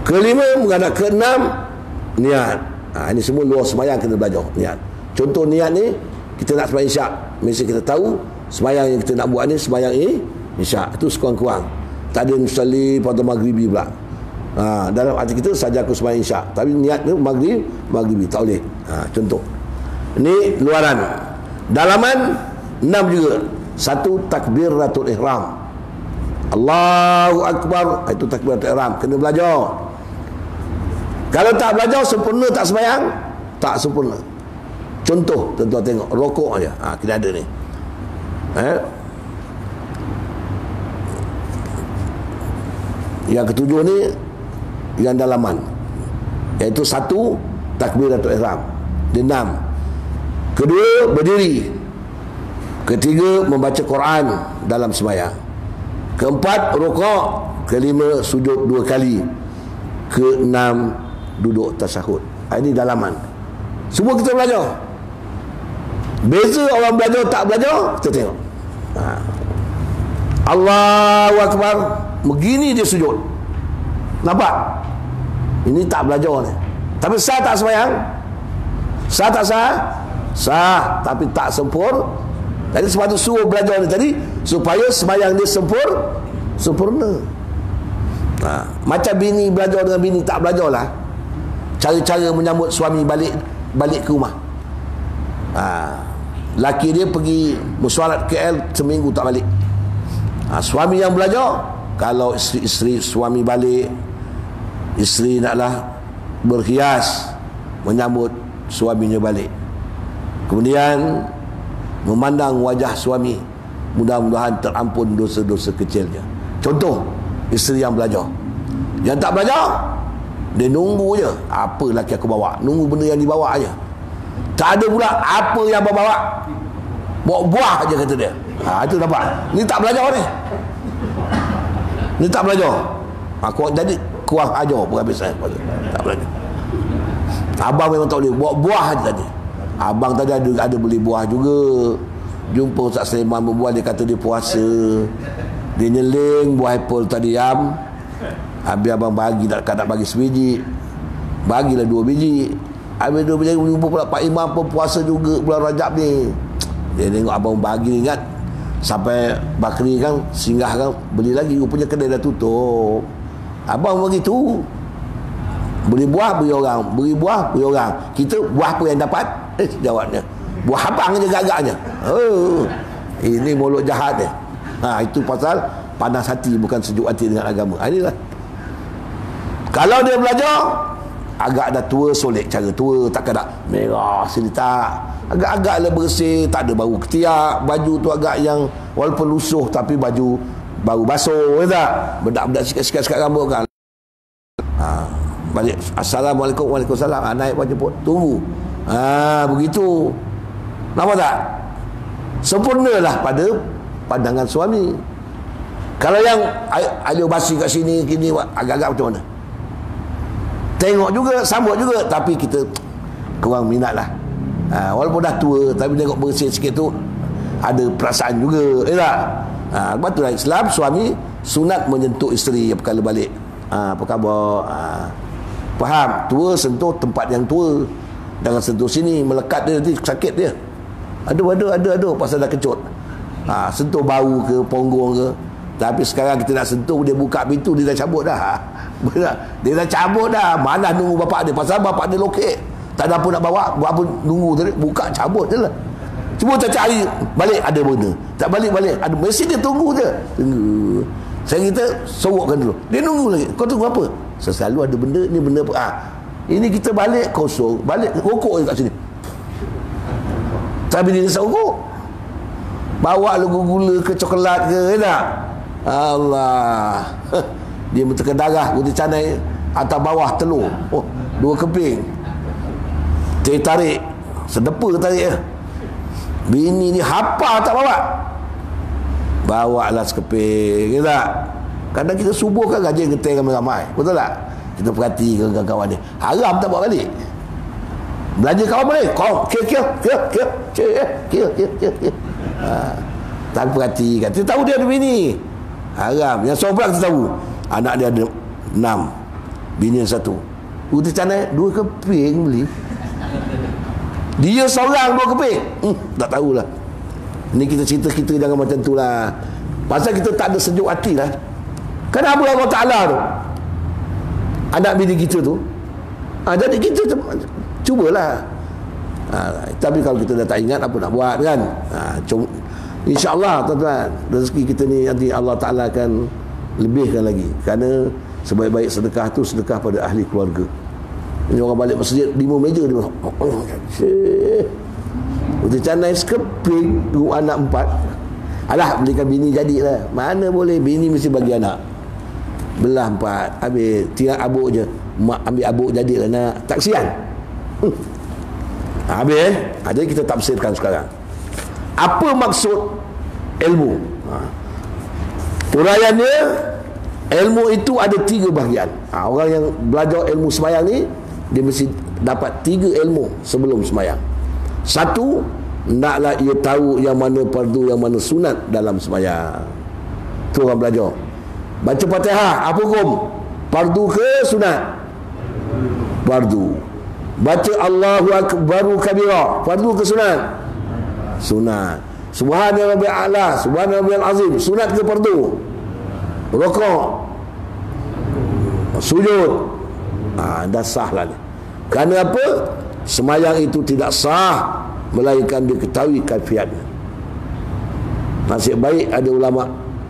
Kelima menghadap keenam, niat. Ini semua luar sembahyang kena belajar niat. Contoh niat ni, kita nak sembahyang isyak, mesti kita tahu sembahyang yang kita nak buat ni sembahyang Isyak itu sekurang-kurang. Tak ada musalli pada maghribi pula. Dalam hati kita saja aku sembahyang isyak, tapi niat tu maghribi tak boleh. Contoh. Ini luaran. Dalaman 6 juga. 1 takbiratul ihram. Allahu akbar, itu takbiratul ihram, kena belajar. Kalau tak belajar sempurna tak sembahyang? Tak sempurna. Contoh, tuan-tuan tengok rokok aja. Kita ada ni. Yang ketujuh ni yang dalaman, iaitu 1 takbiratul ihram. 6. Kedua, berdiri. Ketiga, membaca Quran dalam sembahyang. Keempat, rukuk. Kelima, sujud 2 kali. Keenam, duduk tasyahud. Ini dalaman. Semua kita belajar. Beza orang belajar tak belajar, kita tengok. Allahu Akbar, begini dia sujud. Nampak? Ini tak belajar ni. Tapi sah tak sembahyang? Sah tak sah? Sah, tapi tak sempurna. Jadi sebab tu suruh belajar ni tadi, supaya sembahyang dia sempurna. Macam bini belajar dengan bini tak belajar lah. Cara-cara menyambut suami balik ke rumah. Laki dia pergi mesyuarat KL, seminggu tak balik. Suami yang belajar, kalau isteri suami balik, isteri naklah berhias menyambut suaminya balik. Kemudian memandang wajah suami, mudah-mudahan terampun dosa-dosa kecilnya. Contoh, isteri yang belajar. Yang tak belajar, dia nunggu je. Apa laki aku bawa? Nunggu benda yang dibawa aja. Tak ada pula apa yang bawa. Bawa buah aja kata dia. Itu nampak. Ni tak belajar ni. Ni tak belajar. Aku jadi kurang ajar berhabisan. Tak belajar. Abang memang tak boleh. Bawa buah aja tadi. Abang tadi ada beli buah juga. Jumpa Ustaz Sulaiman berbual, dia kata dia puasa. Dia nyeling buah apple tadi diam. Habis abang bagi, nak bagi sebiji, bagilah 2 biji. Habis 2 biji jumpa pula Pak Imam pun puasa juga bulan Rajab ni. Dia tengok abang bagi, ingat sampai Bakri kan singgah kan, beli lagi, rupanya kedai dah tutup. Abang begitu, beli buah beri orang, beri buah beri orang. Kita buah apa yang dapat? Jawabnya buah abang je gagaknya. Ini mulut jahat dia. Itu pasal panas hati, bukan sejuk hati dengan agama. Inilah. Kalau dia belajar, agak dah tua solek, cara tua, tak kena merah sini tak. Agak-agaklah bersih, tak ada bau ketiak, baju tu agak yang walaupun lusuh tapi baju bau basuh, tak? Bedak-bedak sikat-sikat rambut kan. Balik, Assalamualaikum, Waalaikumsalam. Naik baju pun tunggu. Begitu. Nampak tak? Sempurnalah pada pandangan suami. Kalau yang alio basi kat sini kini agak-agak macam mana? Tengok juga, sambut juga, tapi kita kurang minat lah. Walaupun dah tua, tapi tengok bersih sikit tu ada perasaan juga, tak? Lepas tu lah Islam, suami sunat menyentuh isteri apabila balik. Apa khabar? Faham? Tua sentuh tempat yang tua, jangan sentuh sini, melekat dia nanti sakit dia. Aduh pasal dah kecut. Sentuh bau ke, ponggong ke. Tapi sekarang kita nak sentuh, dia buka pintu, dia dah cabut dah. Dia dah cabut dah. Malah nunggu bapak dia, pasal bapak dia lokek, tak ada apa nak bawa, buat apa nunggu tadi, buka cabut je lah. Cuba tak cari balik ada benda, tak balik ada, mesti dia tunggu je. Tunggu. Saya kita sorokkan dulu, dia nunggu lagi. Kau tunggu apa? Selalu ada benda, ni benda apa? Ini kita balik kosong, balik rokok je kat sini. Tapi dia tak rokok, bawa lagu gula ke coklat ke, tak? Allah. Dia mentekan darah, putih canai atas bawah telur. 2 keping. Tarik, sedepa tarik ya. Bini ni hafal tak bawa lah sekeping, tak? Kadang kita subuh kan gaji ngeteng ramai-ramai, betul tak? Kita perhati kawan-kawan dia, haram tak bawa balik. Belanja kawan boleh, kau kira. Tak perhati kan, kita tahu dia ada bini, haram. Yang seorang kita tahu anak dia ada 6, bini 1. Putih canai 2 keping beli. Dia seorang 2 keping. Tak tahulah. Ni kita cerita jangan macam tu lah. Pasal kita tak ada sejuk hati lah. Kenapa Allah Ta'ala tu anak bini kita tu jadi kita cubalah. Tapi kalau kita dah tak ingat, apa nak buat kan. InsyaAllah tuan-tuan, rezeki kita ni nanti Allah Ta'ala akan lebihkan lagi. Kerana sebaik-baik sedekah tu sedekah pada ahli keluarga. Ini orang balik masjid 5 meja dia Udah canai sekeping anak 4. Alah, belikan bini jadilah. Mana boleh, bini mesti bagi anak. Belah 4, habis tinggal abuk je. Mak ambil abuk jadilah nak. Tak kesian. Habis jadi kita tafsirkan sekarang. Apa maksud ilmu? Uraiannya, ilmu itu ada 3 bahagian. Orang yang belajar ilmu sembahyang ni, dia mesti dapat 3 ilmu sebelum sembahyang. 1, naklah ia tahu yang mana fardu, yang mana sunat dalam sembahyang. Tu orang belajar. Baca Fatihah, apa hukum? Fardu ke sunat? Fardu. Baca Allahu Akbaru kabira, fardu ke sunat? Sunat. Subhana rabbiyal a'la, subhana rabbiyal azim, sunat ke fardu? Rukuk, sujud. Dah sah lah ni. Kerana apa? Semayang itu tidak sah melainkan diketahui kaifiatnya. Nasib baik ada ulama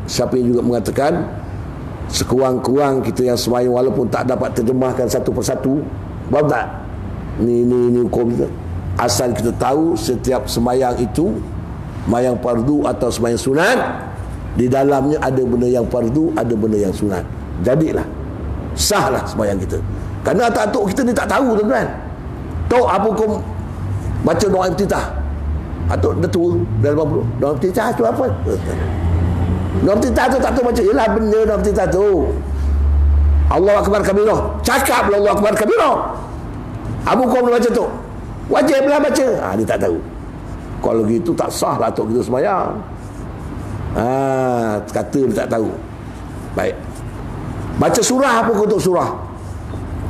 Syafi'i juga mengatakan, sekurang-kurang kita yang semayang walaupun tak dapat terjemahkan satu persatu, faham tak? Ni hukum kita. Asal kita tahu setiap semayang itu, semayang fardu atau semayang sunat, di dalamnya ada benda yang fardu, ada benda yang sunat. Jadilah sahlah semayang kita. Kerana atuk-atuk kita ni tak tahu tuan-tuan. Tahu apa hukum baca doa iftitah? Atuk dah tua, dah 80. Doa iftitah tu apa? Doa iftitah tu tak tahu baca. Yalah benda doa iftitah tu. Allahu Akbar kabirah. Cakap lah Allahu Akbar kabirah. Apa hukum dia baca tu? Wajiblah baca. Dia tak tahu. Kalau gitu tak sah lah atuk kita sembahyang. Kata dia tak tahu. Baik. Baca surah, apa untuk surah?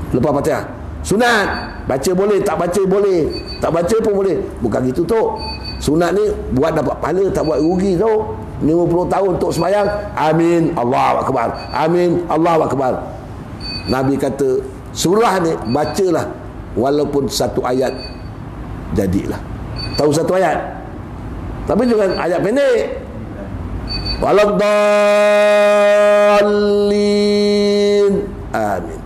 Lepas Fatihah. Sunat. Baca boleh, tak baca boleh. Tak baca pun boleh. Bukan gitu tu. Sunat ni buat dapat pahala, tak buat rugi tu. 50 tahun untuk sembahyang. Amin, Allahu Akbar. Amin, Allahu Akbar. Nabi kata, surah ni bacalah walaupun satu ayat, jadilah. Tahu satu ayat, tapi jangan ayat pendek. Waladdallin. Amin.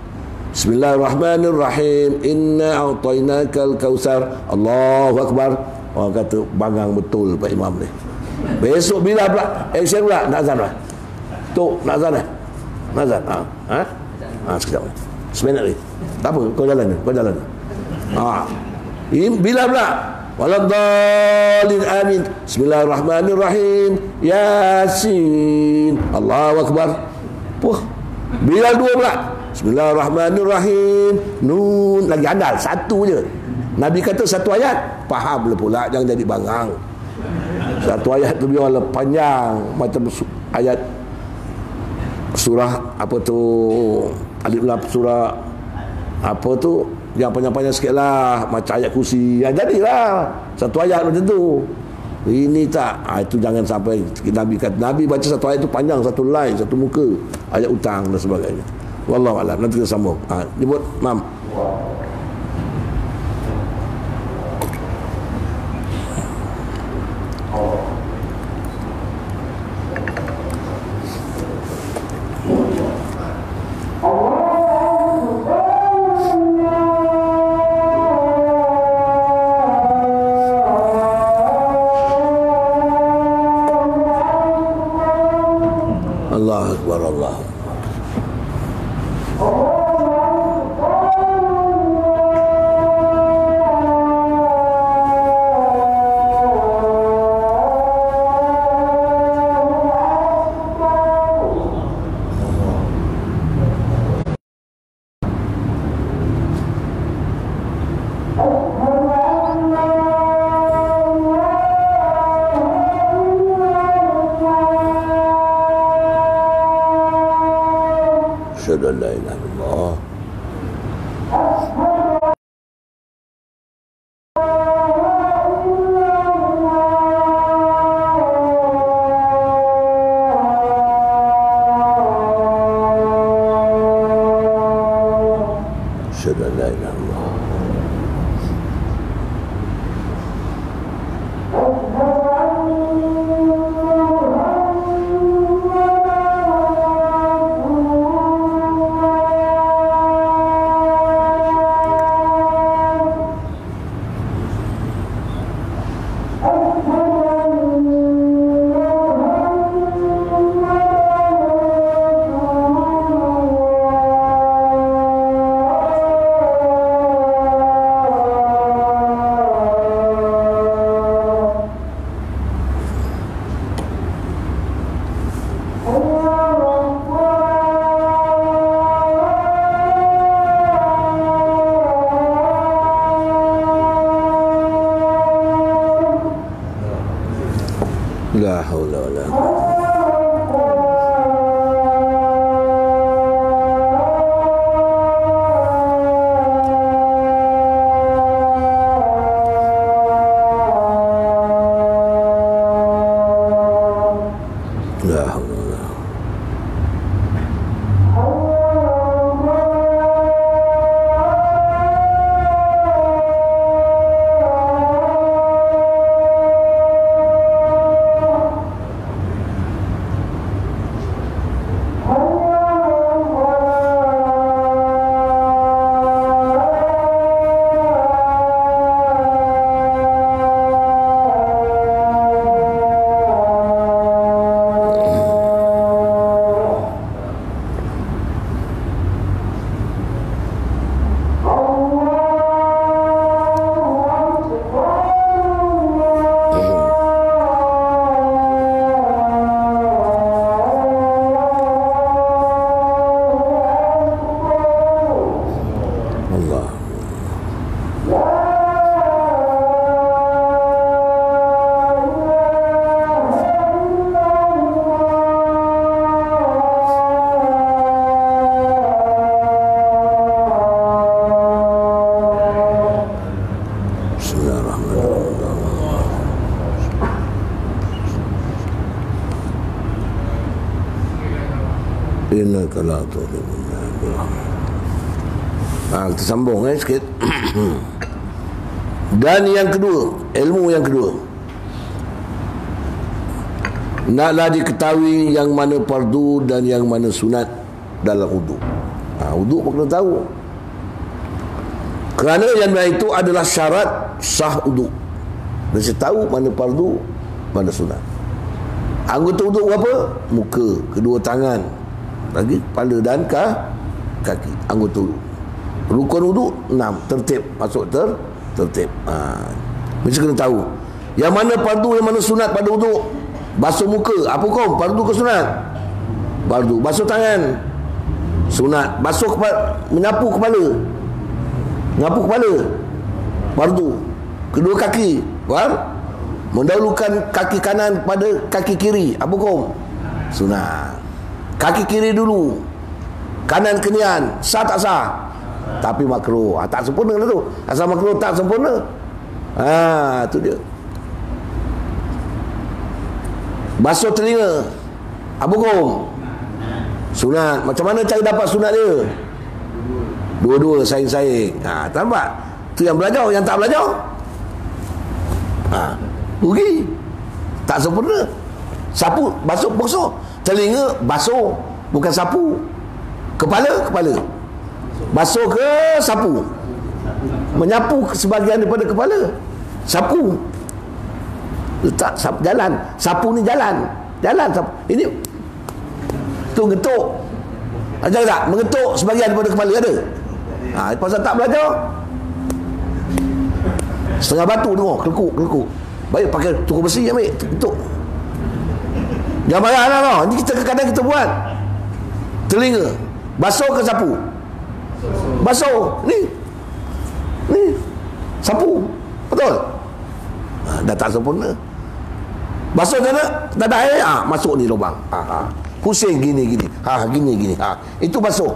Bismillahirrahmanirrahim. Inna a'tainakal kautsar. Allahu Akbar. Orang kata bangang betul Pak Imam ni. Besok bila pula action pula nak azan lah. Tu nak azan lah. Nak azan. Sekejap. Seminit lagi. Tak apa, kau jalan ni. Bila pula? Waladdallin. Amin. Bismillahirrahmanirrahim. Yasin. Allahu Akbar. Bila 2 pula? Bismillahirrahmanirrahim. Nun. Lagi andal. Satu je. Nabi kata satu ayat. Faham pula. Jangan jadi bangang. Satu ayat tu biarlah panjang. Macam ayat surah apa tu, Alif Lam, surah apa tu yang panjang-panjang sikit lah, macam ayat kursi. Jadilah satu ayat macam tu. Ini tak, itu jangan sampai. Nabi kata, Nabi baca satu ayat tu panjang, satu line, satu muka, ayat hutang dan sebagainya. Wallahu a'lam. Nanti kita sambung. Jemput Mam. Allah Akbar, Allah. haula wala innaka la tuhibbul kita sambung sikit. Dan yang kedua, ilmu yang kedua, naklah diketahui yang mana fardu dan yang mana sunat dalam wudu. Wudu pun kena tahu, kerana yang itu adalah syarat sah wudu. Mesti tahu mana fardu, mana sunat. Anggota wudu apa? Muka, kedua tangan, lagi kepala dan kaki. Anggota wudu. Rukun wudu 6, tertib, masuk tertib. Mesti kena tahu yang mana fardu, yang mana sunat pada wudu. Basuh muka, apa hukum? Fardu ke sunat? Fardu. Basuh tangan, sunat. Basuh kepala, menyapu kepala, menyapu kepala, fardu. Kedua kaki, mendahulukan kaki kanan pada kaki kiri, apa hukum? Sunat. Kaki kiri dulu, kanan kenian, sah tak sah? Tapi makruh. Tak sempurna lah tu. Asal makruh tak sempurna. Tu dia. Basuh telinga, apa hukum? Sunat. Macam mana cara dapat sunat dia? Dua-dua saing-saing. Nampak? Tu yang belajar. Yang tak belajar, rugi. Tak sempurna. Sapu, basuh. Telinga basuh, bukan sapu. Kepala basuh ke sapu? Menyapu sebahagian daripada kepala, sapu. Letak sapu, jalan. Sapu ni jalan sapu. Ini tu ngetuk. Ajar tak? Mengetuk sebahagian daripada kepala ada. Pasal tak belajar. Setengah batu tengok, kelekuk. Baik pakai tukur besi, ambil ketuk. Jangan marah lah tau. Ini kita kadang kita buat. Telinga basuh ke sapu? Basuh. Ni sapu. Betul? Dah tak sempurna. Basuh tak ada air, masuk ni lubang. Pusing gini. Gini. Itu basuh.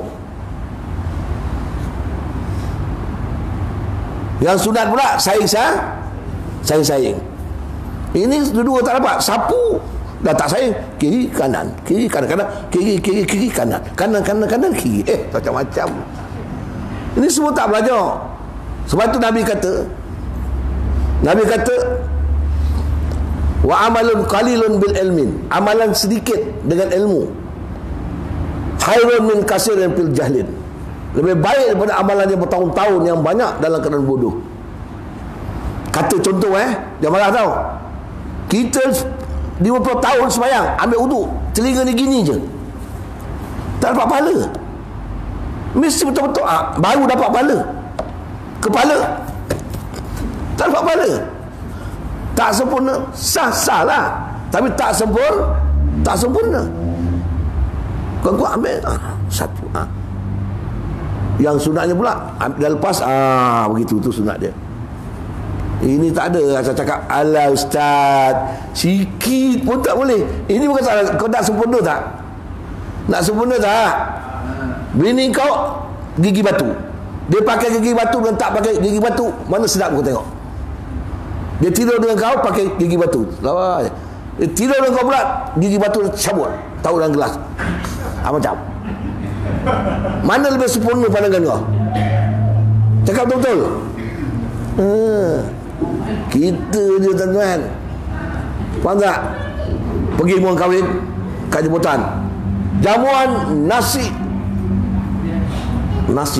Yang sunat pula saing. Ini dua tak dapat. Sapu dah tak saing, kiri kanan, kiri kanan, kanan kiri. Macam-macam. Ini semua tak belajar. Sebab tu Nabi kata wa amalun qalilun bil ilmin, amalan sedikit dengan ilmu, khairun min kasirin fil jahlin, lebih baik daripada amalan yang bertahun-tahun yang banyak dalam keadaan bodoh. Kata contoh jangan marah tau. Kita 50 tahun sembahyang, ambil wudu, telinga ni gini je, tak dapat pahala. Mesti betul-betul baru dapat pahala. Kepala tak dapat pahala. Tak sempurna, sah lah, tapi tak sempurna. Kau ambil satu. Yang sunatnya pula dah lepas, begitu tu sunat dia. Ini tak ada. Saya cakap, alah ustaz, sikit pun tak boleh. Ini bukan salah. Kau nak sempurna tak? Nak sempurna tak? Bini kau gigi batu, dia pakai gigi batu dan tak pakai gigi batu, mana sedap kau tengok? Dia tidur dengan kau pakai gigi batu, lawa. Dia tidur dengan kau pula gigi batu cabut, tahu dalam gelas. Macam mana lebih sempurna pandangan kau? Cakap betul-betul. Kita je tuan-tuan. Faham tak? Pergi muang kahwin kat jemputan, jamuan nasi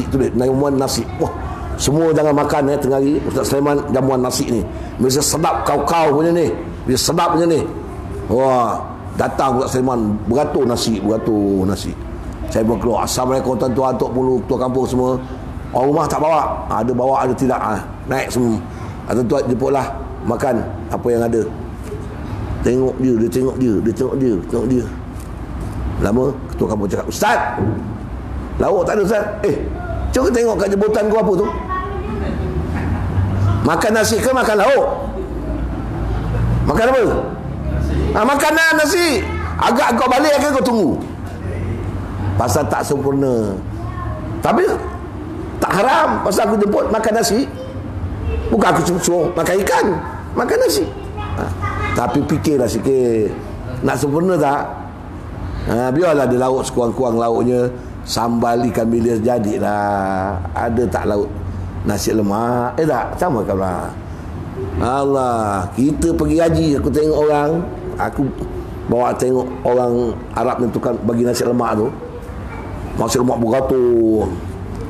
tu dia, jamuan nasi. Wah, semua jangan makan tengah hari Ustaz Sulaiman jamuan nasi ni. Bisa sedap kau-kau punya ni. Bisa sedap punya ni. Wah, datang Ustaz Sulaiman beratur nasi. Saya pun keluar, assalamualaikum tuan-tuan, tok pulu, ketua kampung semua. Orang rumah tak bawa, ada bawa ada tidak, naik semua. Tuan-tuan jemputlah makan apa yang ada. Tengok dia. Lama ketua kampung cakap, Ustaz, lauk tak ada Ustaz. Cuba tengok kat jemputan kau apa tu. Makan nasi ke makan lauk? Makan apa? Makan nasi. Agak kau balik ke kau tunggu? Pasal tak sempurna. Tapi tak haram. Pasal aku jemput makan nasi, bukan aku suruh makan ikan, makan nasi. Tapi fikirlah sikit, nak sempurna tak? Biarlah dia lauk sekurang-kurang lauknya. Sambal ikan bilis jadilah. Ada tak lauk nasi lemak? Tak, sama kan lah. Allah, kita pergi haji, aku tengok orang, aku bawa tengok orang Arab ni tukang bagi nasi lemak tu. Nasi lemak beratur.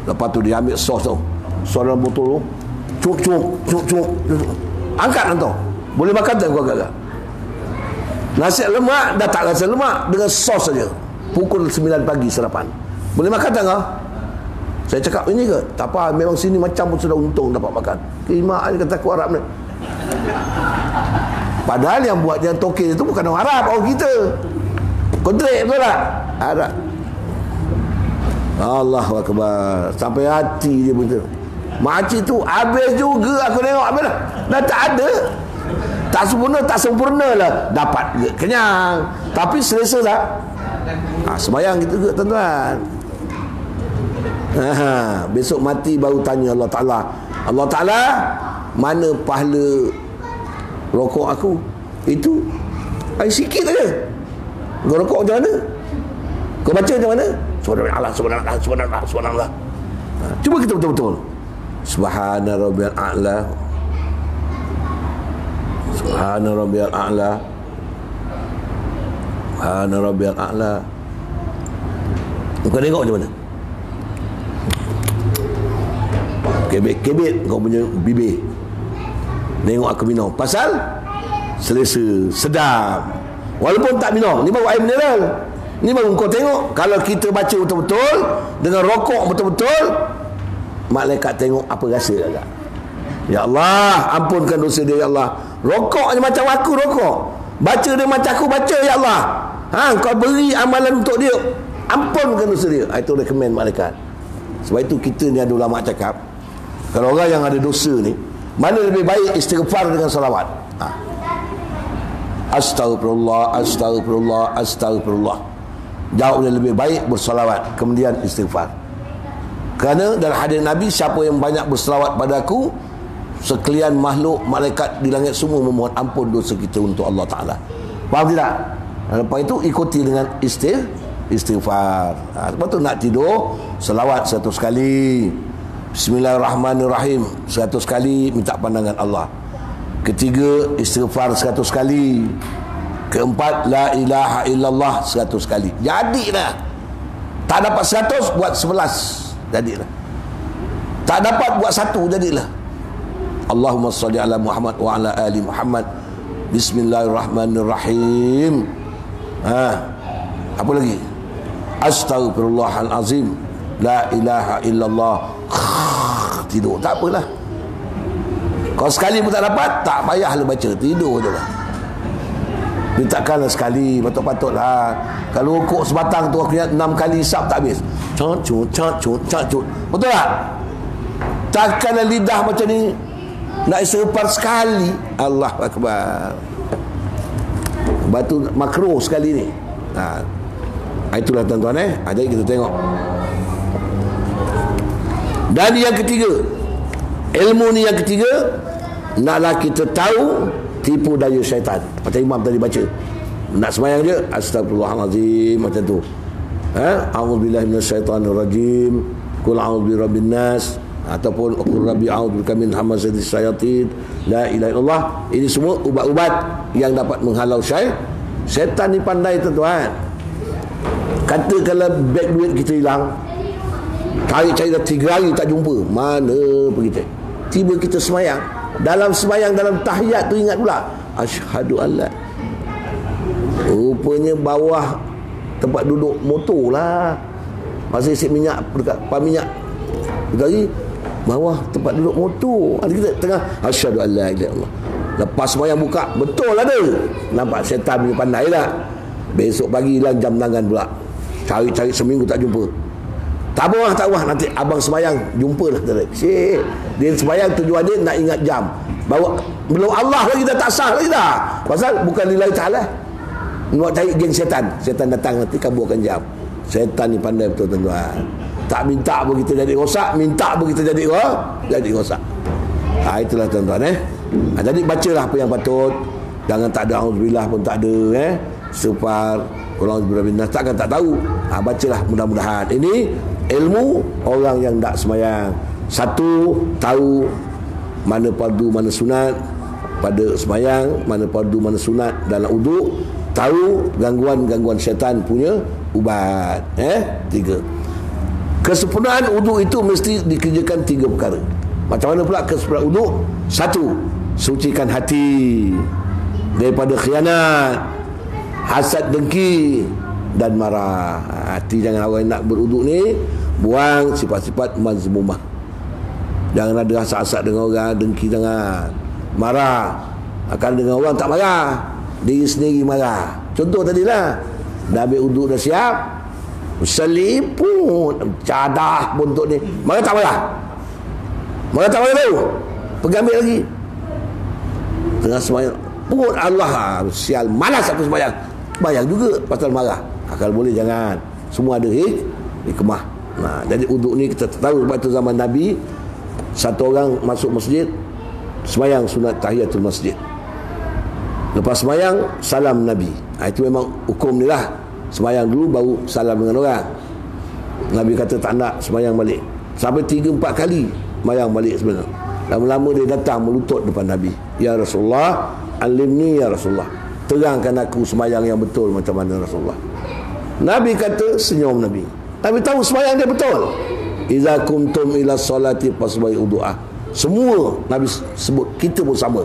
Lepas tu dia ambil sos tu, sos dalam botol tu, cuk. Angkat tu. Boleh makan tak kau agak-agak? Nasi lemak dah tak rasa lemak, dengan sos saja. Pukul 9 pagi sarapan. Boleh makan tak kau? Saya cakap, ini ke? Tak apa, memang sini macam pun sudah untung dapat makan. Kimak ni kata aku Arab ni. Padahal yang buat yang tokek itu bukan orang Arab, orang kita. Kontrak betul tak? Arab. Allahu Akbar. Sampai hati dia betul. Makcik tu habis juga aku tengok, habis dah tak ada. Tak sempurna lah. Dapat kenyang, tapi selesa tak? Sembayang kita juga tuan-tuan. Besok mati baru tanya Allah Ta'ala, Allah Ta'ala, mana pahala rokok aku? Itu sikit saja. Kau rokok macam mana? Kau baca macam mana? Subhanallah. Cuba kita betul-betul. Subhana rabbiyal a'la. Subhana rabbiyal a'la. Subhana rabbiyal a'la. Kau tengok macam mana? Kebet kau punya bibir. Tengok aku minum. Pasal selesa, sedap. Walaupun tak minum, ni baru air mineral. Ni baru kau tengok. Kalau kita baca betul-betul, dengan rokok betul-betul, malaikat tengok apa rasa agak. Ya Allah, ampunkan dosa dia ya Allah. Rokok macam aku rokok, baca dia macam aku baca ya Allah. Kau beri amalan untuk dia, ampunkan dosa dia. Itu recommend malaikat. Sebab itu kita ni ada ulama cakap, kalau orang yang ada dosa ni, mana lebih baik istighfar dengan salawat? Astagfirullah, astagfirullah, astagfirullah. Jawabnya lebih baik bersalawat, kemudian istighfar. Kerana dalam hadis Nabi, siapa yang banyak bersalawat pada aku, sekalian makhluk malaikat di langit semua memohon ampun dosa kita untuk Allah Ta'ala. Faham tidak? Lepas itu ikuti dengan istighfar. Lepas tu nak tidur, salawat 100 kali, Bismillahirrahmanirrahim 100 kali, minta pandangan Allah. Ketiga, istighfar 100 kali. Keempat, la ilaha illallah 100 kali. Jadilah. Tak dapat 100, buat 11. Jadilah. Tak dapat, buat 1. Jadilah. Allahumma salli ala Muhammad wa ala ali Muhammad. Bismillahirrahmanirrahim. Apa lagi? Astaghfirullahalazim. La ilaha illallah. Tidur. Tak apalah. Kalau sekali pun tak dapat, tak payahlah baca, tidur je lah. Mintakanlah sekali, patut-patutlah. Kalau rukuk sebatang tu, aku ingat 6 kali hisap tak habis. Cut. Betul tak? Takkanlah lidah macam ni Nak serpar sekali, Allahu Akbar. Batu makruh sekali ni. Itulah tuan-tuan jadi kita tengok. Dan yang ketiga, ilmu ni yang ketiga, naklah kita tahu tipu daya syaitan. Macam imam tadi baca, nak sembahyang je astagfirullahalazim macam tu. A'udzubillahi minasyaitanirrajim, qul a'udzu birabbin nas, ataupun qul rabbi a'udzu bika min hamazatis syayatin, la ilaha illallah. Ini semua ubat-ubat yang dapat menghalau syaitan. Ni pandai tuan-tuan. Kata kalau beg duit kita hilang, cari-cari dah 3 hari tak jumpa, mana pergi cari. Tiba kita semayang, dalam tahiyat tu ingat pula asyhadu alla. Rupanya bawah tempat duduk motor lah, masa isi minyak dekat pam minyak dari bawah tempat duduk motor. Ada kita tengah asyhadu alla ilaha illallah. Lepas semayang buka, betul ada. Nampak syaitan punya pandai tak? Besok pagi hilang jam tangan pula. Cari-cari seminggu tak jumpa. Tak apa, nanti abang semayang jumpalah. Syekh, dia semayang tujuan dia nak ingat jam. Bawa belum Allah lagi dah tak sah lagi dah. Pasal bukan lillahi ta'ala. Nak cari geng syaitan. Syaitan datang nanti kaburkan jam. Syaitan ni pandai betul tuan-tuan. Tak minta pun kita jadi rosak, minta pun kita jadi rosak. Itulah tuan-tuan jadi bacalah apa yang patut. Jangan tak ada auzubillah pun tak ada Supar Quran berbinas takkan tak tahu. Bacalah mudah-mudahan. Ini ilmu orang yang tak semayang. Satu, tahu mana fardu mana sunat pada semayang, mana fardu mana sunat dalam uduk. Tahu gangguan-gangguan syaitan punya ubat. 3. Kesempurnaan uduk itu mesti dikerjakan 3 perkara. Macam mana pula kesempurnaan uduk? 1, sucikan hati daripada khianat, hasad, dengki dan marah. Hati jangan orang nak beruduk ni buang sifat-sifat mazmumah. Jangan ada hasad-hasad dengan orang, dengki jangan. Marah akan dengan orang tak marah, diri sendiri marah. Contoh tadilah, dah ambil uduk dah siap, seliput cadah buntut ni, marah tak marah? Marah tak marah tu? Pergi ambil lagi. Tengah semayang, pun Allah sial, malas aku semayang. Bayang juga pasal marah. Kalau boleh jangan. Semua ada hikmah. Jadi uduk ni kita tahu sebab tu zaman Nabi, satu orang masuk masjid semayang sunat tahiyatul masjid. Lepas semayang salam Nabi. Itu memang hukum ni lah. Semayang dulu baru salam dengan orang. Nabi kata tak nak semayang balik. Sampai 3-4 kali semayang balik sebenarnya. Lama-lama dia datang melutut depan Nabi. Ya Rasulullah, alimni ya Rasulullah, terangkan aku semayang yang betul macam mana Rasulullah. Nabi kata, senyum Nabi. Nabi tahu semayang dia betul. Iza kumtum ila salati fasbahi udu'ah. Semua Nabi sebut, kita pun sama.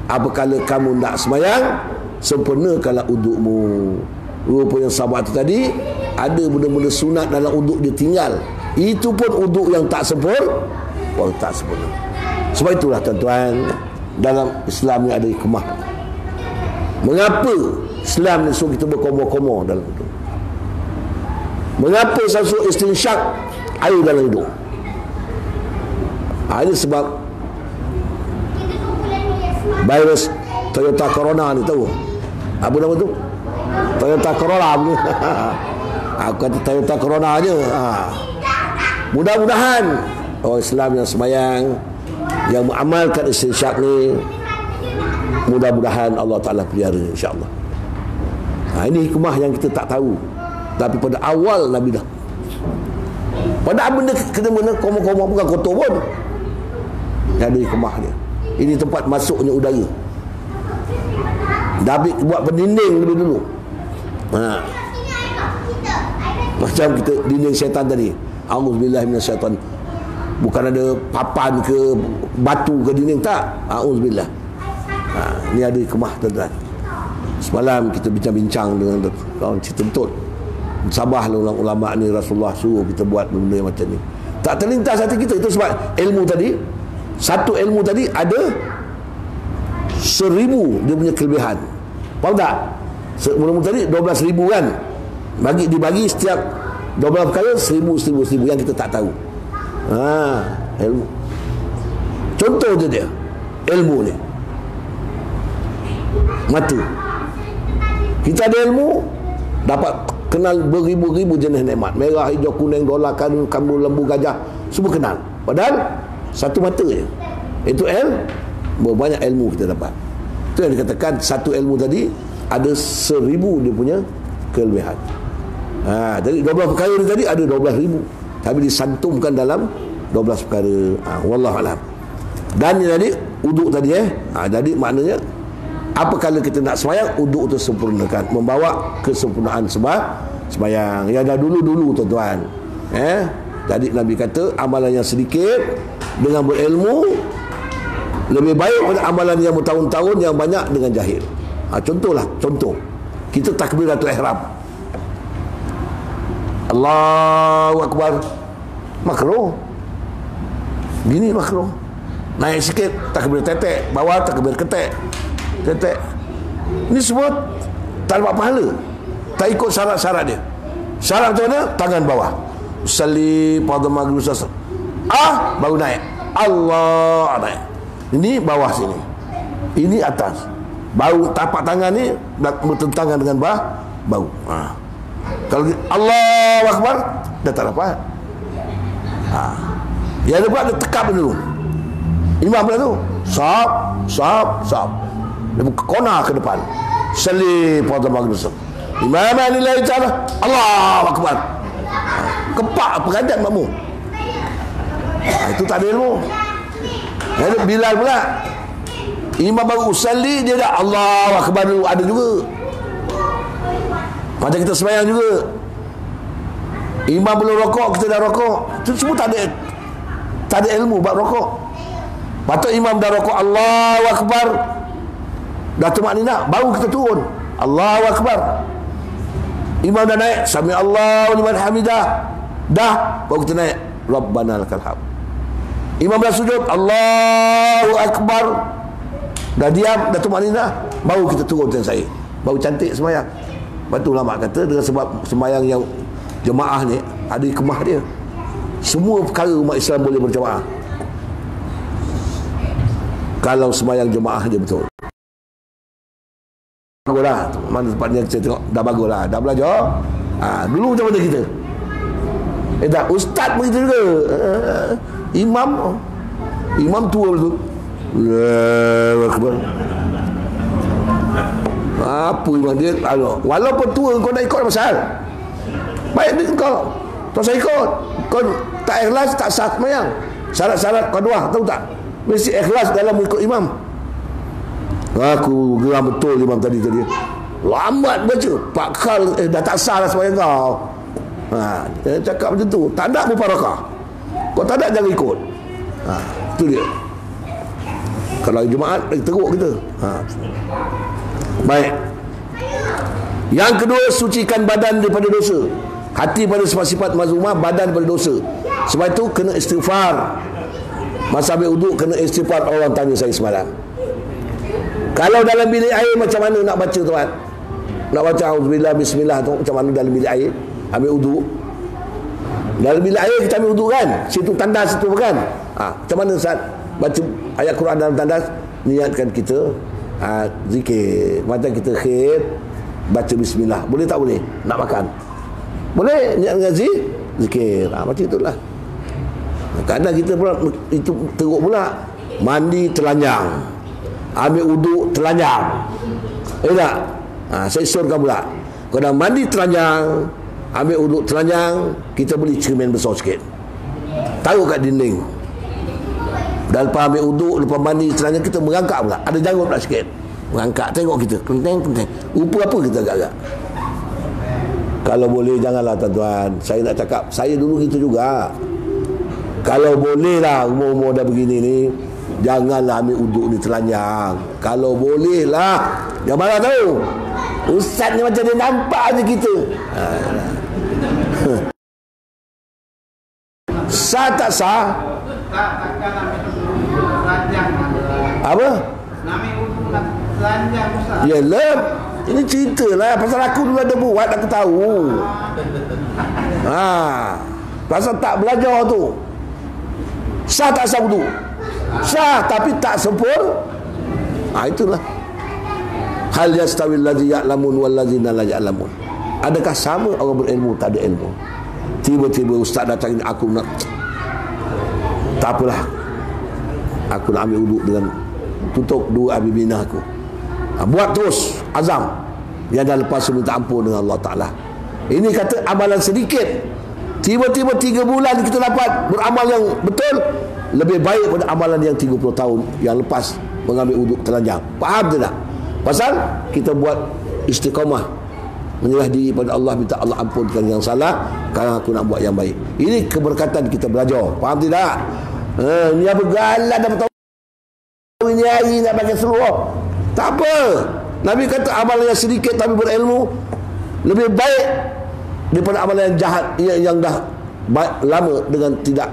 Apakala kamu nak semayang, sempurnakanlah udukmu. Rupanya sahabat tu tadi ada benda-benda sunat dalam uduk dia tinggal. Itu pun uduk yang tak sempurna. Tak sempurna. Sebab itulah tuan-tuan, dalam Islam ni ada hikmah. Mengapa Islam ni suruh kita berkomoh-komoh dalam hidup? Mengapa saya suruh istinsyak air dalam hidup? Ini sebab virus Toyota Corona ni, tahu apa nama tu? Toyota Corolla ni. Aku kata Toyota Corona je. Mudah-mudahan orang Islam yang semayang, yang mengamalkan istinsyak ni, mudah-mudahan Allah Ta'ala pelihara, insyaAllah. Ini hikmah yang kita tak tahu. Tapi pada awal Nabi dah. Pada benda kena komoh-komoh bukan kotor pun. Ada hikmah dia. Ini tempat masuknya udara. Nabi buat pendinding lebih dulu. Macam kita dinding syaitan tadi. A'udzubillahi minasyaitan. Bukan ada papan ke batu ke dinding, tak. A'udzubillah. Ini ada hikmah tuan-tuan. Semalam kita bincang-bincang dengan kawan cerita betul. Sabahlah ulama ni, Rasulullah suruh kita buat benda macam ni. Tak terlintas hati kita. Itu sebab ilmu tadi, satu ilmu tadi ada 1000 dia punya kelebihan. Faham tak? Ilmu tadi 12,000 kan. Dibagi setiap 12 perkara 1000 yang kita tak tahu. Ilmu. Contoh je dia. ilmu ni. Mata. Kita ada ilmu, dapat kenal beribu-ribu jenis nikmat. Merah, hijau, kuning, dolar, kambing, lembu, gajah, semua kenal. Padahal satu mata je. Itu banyak ilmu kita dapat. Itu yang dikatakan satu ilmu tadi ada 1000 dia punya kelebihan. Jadi 12 perkara ni tadi ada 12,000, tapi disantumkan dalam 12 perkara. Wallahu alam. Dan ni tadi uduk tadi jadi maknanya apa kala kita nak sembahyang, uduk tu sempurnakan, membawa kesempurnaan sembahyang. Ya dah dulu tuan-tuan. Jadi Nabi kata amalan yang sedikit dengan berilmu lebih baik pada amalan yang bertahun-tahun yang banyak dengan jahil. Contoh kita takbiratul ihram, Allahu Akbar, makruh. Gini makruh. Naik sikit takbir tetek, bawah takbir ketek. Ini semua tak dapat pahala, tak ikut syarat-syarat dia. Syarat macam mana? Tangan bawah, usalli pada maghrib baru naik, Allah naik. Ini bawah sini, ini atas. Bau tapak tangan ni bertentangan dengan bau. Kalau Allahu Akbar dah tak dapat. Yang dapat dia tekap dulu. Imam pula tu sab dia buka kona ke depan, salli pada maghrib. Imam lillahi ta'ala, Allahu Akbar. Kepak peradat makmum. Itu tak ada ilmu. Ada Bilal pula, imam baru usalli, dia dah Allahu Akbar dulu. Ada juga macam kita sembahyang juga, imam belum rokok, kita dah rokok. Itu semua tak ada ilmu bab rokok. Patut imam dah rokok, Allahu Akbar, dah tumakninah, baru kita turun, Allahu Akbar. Imam dah naik, sami Allahu liman hamidah, dah baru kita naik, Rabbana lakal hamd. Imam dah sujud, Allahu Akbar, dah diam, dah tumakninah, baru kita turun dan saya, baru cantik sembahyang. Lepas tu ulama kata dengan sebab sembahyang yang jemaah ni ada hikmah dia. Semua perkara umat Islam boleh berjemaah kalau sembahyang jemaah je betul. Baguslah, mana tempatnya saya tengok dah baguslah, dah belajar. Dulu macam mana kita? Dah ustaz begitu juga. Imam tua betul. Allahu Akbar. Apa imam dia? Walaupun tua kau nak ikut pasal. Baik dia kau. Tak usah ikut. Kau tak ikhlas tak sah sembahyang. Syarat-syarat qadwah tahu tak? Mesti ikhlas dalam ikut imam. Aku geram betul imam tadi. Lambat baca. Pak Khal dah tak sah lah sembahyang kau. Dia cakap macam tu. Tak ada mufarakah. Kau tak ada jangan ikut. Itu dia. Kalau Jumaat teruk kita. Baik. Yang kedua, sucikan badan daripada dosa. Hati pada sifat-sifat mazmumah, badan daripada dosa. Sebab itu kena istighfar. Masa ambil uduk kena istighfar. Orang tanya saya semalam, kalau dalam bilik air macam mana nak baca tuan? Nak baca auzubillah bismillah tu macam mana dalam bilik air? Ambil uduk. Dalam bilik air kita ambil uduk kan? Situ tandas situ kan? Macam mana saat baca ayat Quran dalam tandas? Niatkan kita zikir. Macam kita khid, baca bismillah. Boleh tak boleh? Nak makan boleh, niat dengan zikir. Macam itulah. Kadang kita pula itu teruk pula, mandi telanjang, ambil uduk telanjang. Tak? Saya suruhkan pula, kalau mandi telanjang, ambil uduk telanjang, kita beli cermin besar sikit, taruh kat dinding. Dan lepas ambil uduk, lepas mandi telanjang, kita mengangkat pula, ada janggut pula sikit, mengangkat, tengok kita kenteng. Rupa apa kita agak-agak. Kalau boleh janganlah tuan-tuan. Saya nak cakap, saya dulu gitu juga. Kalau boleh lah, umur-umur dah begini ni, janganlah ambil uduk ni telanjang. Kalau boleh lah. Yang mana tahu, ustaz ni macam dia nampak je kita. Sah tak sah? Apa? Yalah, ini cerita lah. Pasal aku dulu ada buat, aku tahu. Pasal tak belajar tu. Sah tak sah wudu? Sah tapi tak sempurna. Itulah. Hal yastawi allazi ya'lamun wal ladzina la ya'lamun. Adakah sama orang berilmu tak ada ilmu? Tiba-tiba ustaz datang, aku nak, tak apalah, aku nak ambil wuduk dengan tutup dua abibina aku. Buat terus azam. Yang dah lepas minta ampun dengan Allah Ta'ala. Ini kata amalan sedikit. Tiba-tiba 3 bulan kita dapat beramal yang betul, lebih baik pada amalan yang 30 tahun yang lepas mengambil wuduk telanjang. Faham tak? Pasal kita buat istiqamah, menyerah diri pada Allah, minta Allah ampunkan yang salah, sekarang aku nak buat yang baik. Ini keberkatan kita belajar. Faham tidak? Ni apa galah dah bertahun ini hari nak bagi seluruh. Tak apa. Nabi kata amalan yang sedikit tapi berilmu lebih baik daripada amalan yang jahat yang dah lama dengan tidak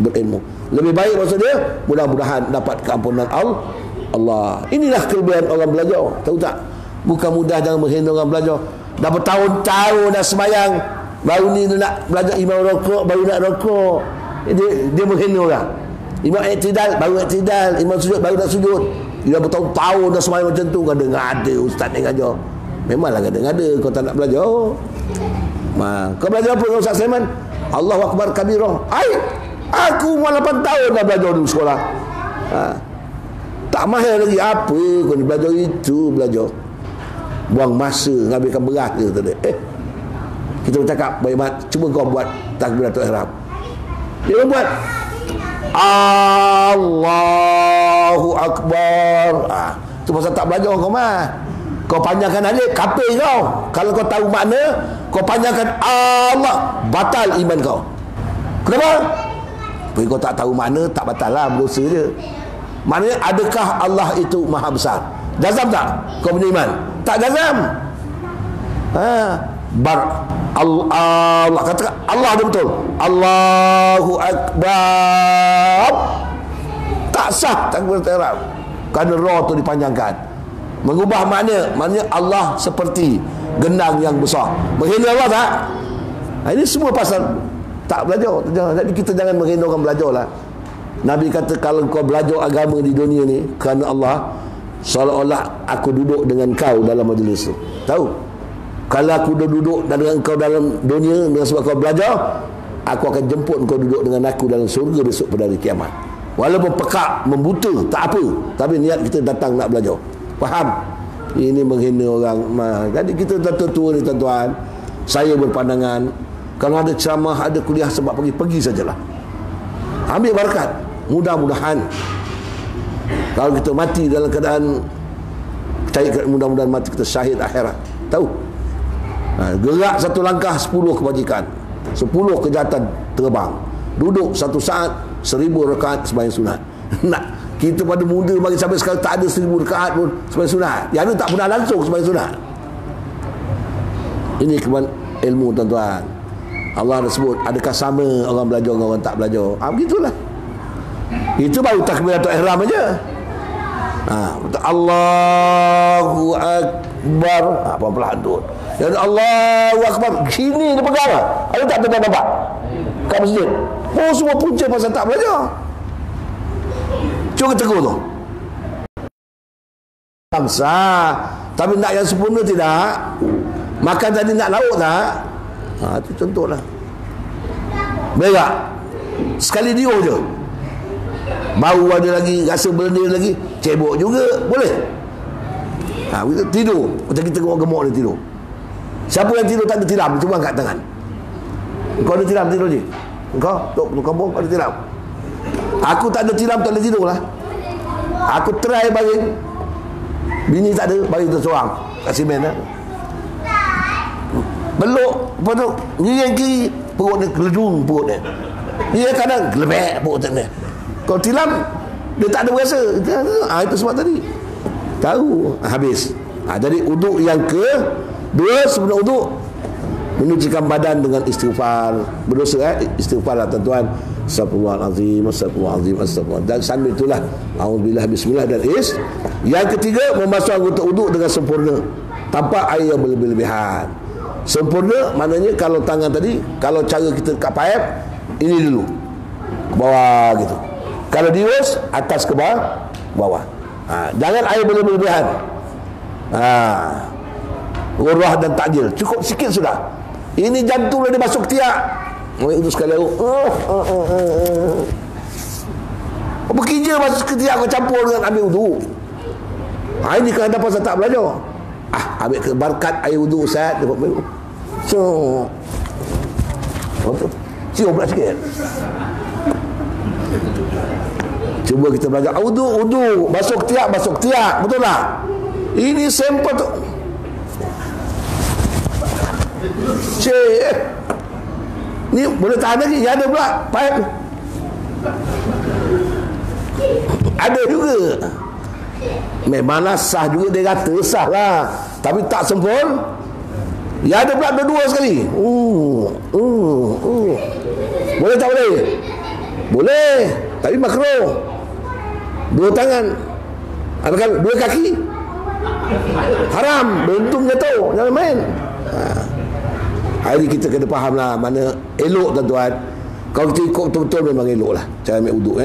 berilmu. Lebih baik maksud dia, mudah-mudahan dapat keampunan Allah. Inilah kelebihan orang belajar. Tahu tak? Bukan mudah jangan menghina orang belajar. Dah bertahun-tahun dah sembahyang, baru ni dia nak belajar imam rokok, baru nak rokok. Dia menghina orang. Imam iktidal, baru iktidal. Imam sujud, baru nak sujud. Dia dah bertahun-tahun dah sembahyang macam tu. Ngada-ngada ustaz ni ngajar. Memanglah ngada-ngada kau tak nak belajar. Kau belajar apa dengan Ustaz Saiman? Allahu Akbar kabirah. Aku 8 tahun dah belajar dulu sekolah. Tak mahir lagi. Apa kau ni belajar itu, belajar. Buang masa, ngambilkan berat je tadi. Kita bercakap, baik mat, cuba kau buat takbiratul ihram. Dia buat Allahu Akbar. Tu pasal tak belajar kau mah. Kau panjangkan alif, kafir kau. Kalau kau tahu makna, kau panjangkan Allah, batal iman kau. Kenapa? Bila kau tak tahu makna, tak batal lah, berdosa je. Maknanya adakah Allah itu maha besar? Jazam tak kau punya iman? Tak jazam. Allah katakan Allah dia betul. Allahu Akbar. Tak sah takbiratul ihram kerana ra tu dipanjangkan. Mengubah maknanya Allah seperti gendang yang besar. Menghina Allah tak? Ini semua pasal tak belajar. Jadi kita jangan menghina orang belajar lah. Nabi kata kalau kau belajar agama di dunia ni kerana Allah, seolah-olah aku duduk dengan kau dalam majlis tu. Tahu? Kalau aku duduk dengan kau dalam dunia dengan sebab kau belajar, aku akan jemput kau duduk dengan aku dalam surga besok pada hari kiamat. Walaupun pekak, membuta, tak apa, tapi niat kita datang nak belajar. Faham? Ini menghina orang. Jadi kita tua-tua ni tuan-tuan, saya berpandangan kalau ada ceramah, ada kuliah sebab pergi sajalah. Ambil barakat. Mudah-mudahan kalau kita mati dalam keadaan mudah-mudahan mati kita syahid akhirat. Tahu? Gerak satu langkah 10 kebajikan, 10 kejahatan terbang. Duduk satu saat 1000 rakaat sembahyang sunat. Nak kita pada muda bagi sampai sekarang tak ada 1000 rakaat pun sembahyang sunat. Yang ada tak pernah langsung sembahyang sunat. Ini kebaikan ilmu tuan-tuan. Allah dah sebut, adakah sama orang belajar dengan orang tak belajar? Begitulah. Itu baru takbiratul ihram aja. Allahu Akbar. Pelan-pelan tu. Dan Allahu Akbar. Sini dia pegang. Ada tak tuan-tuan nampak? Kat masjid. Oh, semua punca pasal tak belajar. Cuba tegur tu. Bangsa. Tapi nak yang sempurna tidak. Makan tadi nak lauk tak? Itu contohlah. Berak. Sekali dia je. Bau ada lagi, rasa berlendir lagi, cebok juga, boleh. Kita tidur. Macam kita gemuk-gemuk dia tidur. Siapa yang tidur tak ada tilam, cuba angkat tangan. Kau ada tilam tidur je? Kau, Tok Kampung, ada tilam? Aku tak ada tilam, tak boleh tidur lah. Aku try baring. Bini tak ada, baring tu seorang. Kat simen lah. Beluk, lepas tu, ngiring kiri, perut dia keledung perut dia. Dia kadang gelebek perut dia. Kalau tilam, dia tak ada berasa. Itu sebab tadi. Tahu, habis. Jadi uduk yang kedua, sebelum uduk, menyucikan badan dengan istighfar. Berdosa, istighfar lah tuan-tuan. Astagfirullahalazim, astagfirullahalazim, astagfirullahalazim. Dan sambil itulah auzubillah, bismillah dan Yang ketiga, membasuh anggota uduk dengan sempurna, tanpa air yang berlebih-lebihan. Sempurna maknanya kalau tangan tadi, kalau cara kita kat paip, ini dulu ke bawah gitu. Kalau diurus, atas ke bawah. Jangan air berlebihan. Urah dan takjil, cukup sikit sudah. Ini jantung dah dia masuk ketiak. Itu sekali berkija masuk ketiak, kau campur dengan ambil wudu. Ini kenapa saya tak belajar? Ambil ke berkat air wudu Ustaz. Cium pula sikit. Cuba kita belajar wudu, masuk ketiak, betul tak? Ini sampel tu. Ni boleh tahan lagi, ada pula pipe. Ada juga. Memanglah sah juga, dia kata sah lah, tapi tak sempurna. Ya ada pula dua sekali. Boleh tak boleh? Boleh, tapi makruh. Dua tangan, ataupun dua kaki, haram. Bentuk jatuh, jangan main. Hari kita kena faham lah mana elok, tuan-tuan. Kalau kita ikut betul-betul memang elok lah cara ambil wuduk.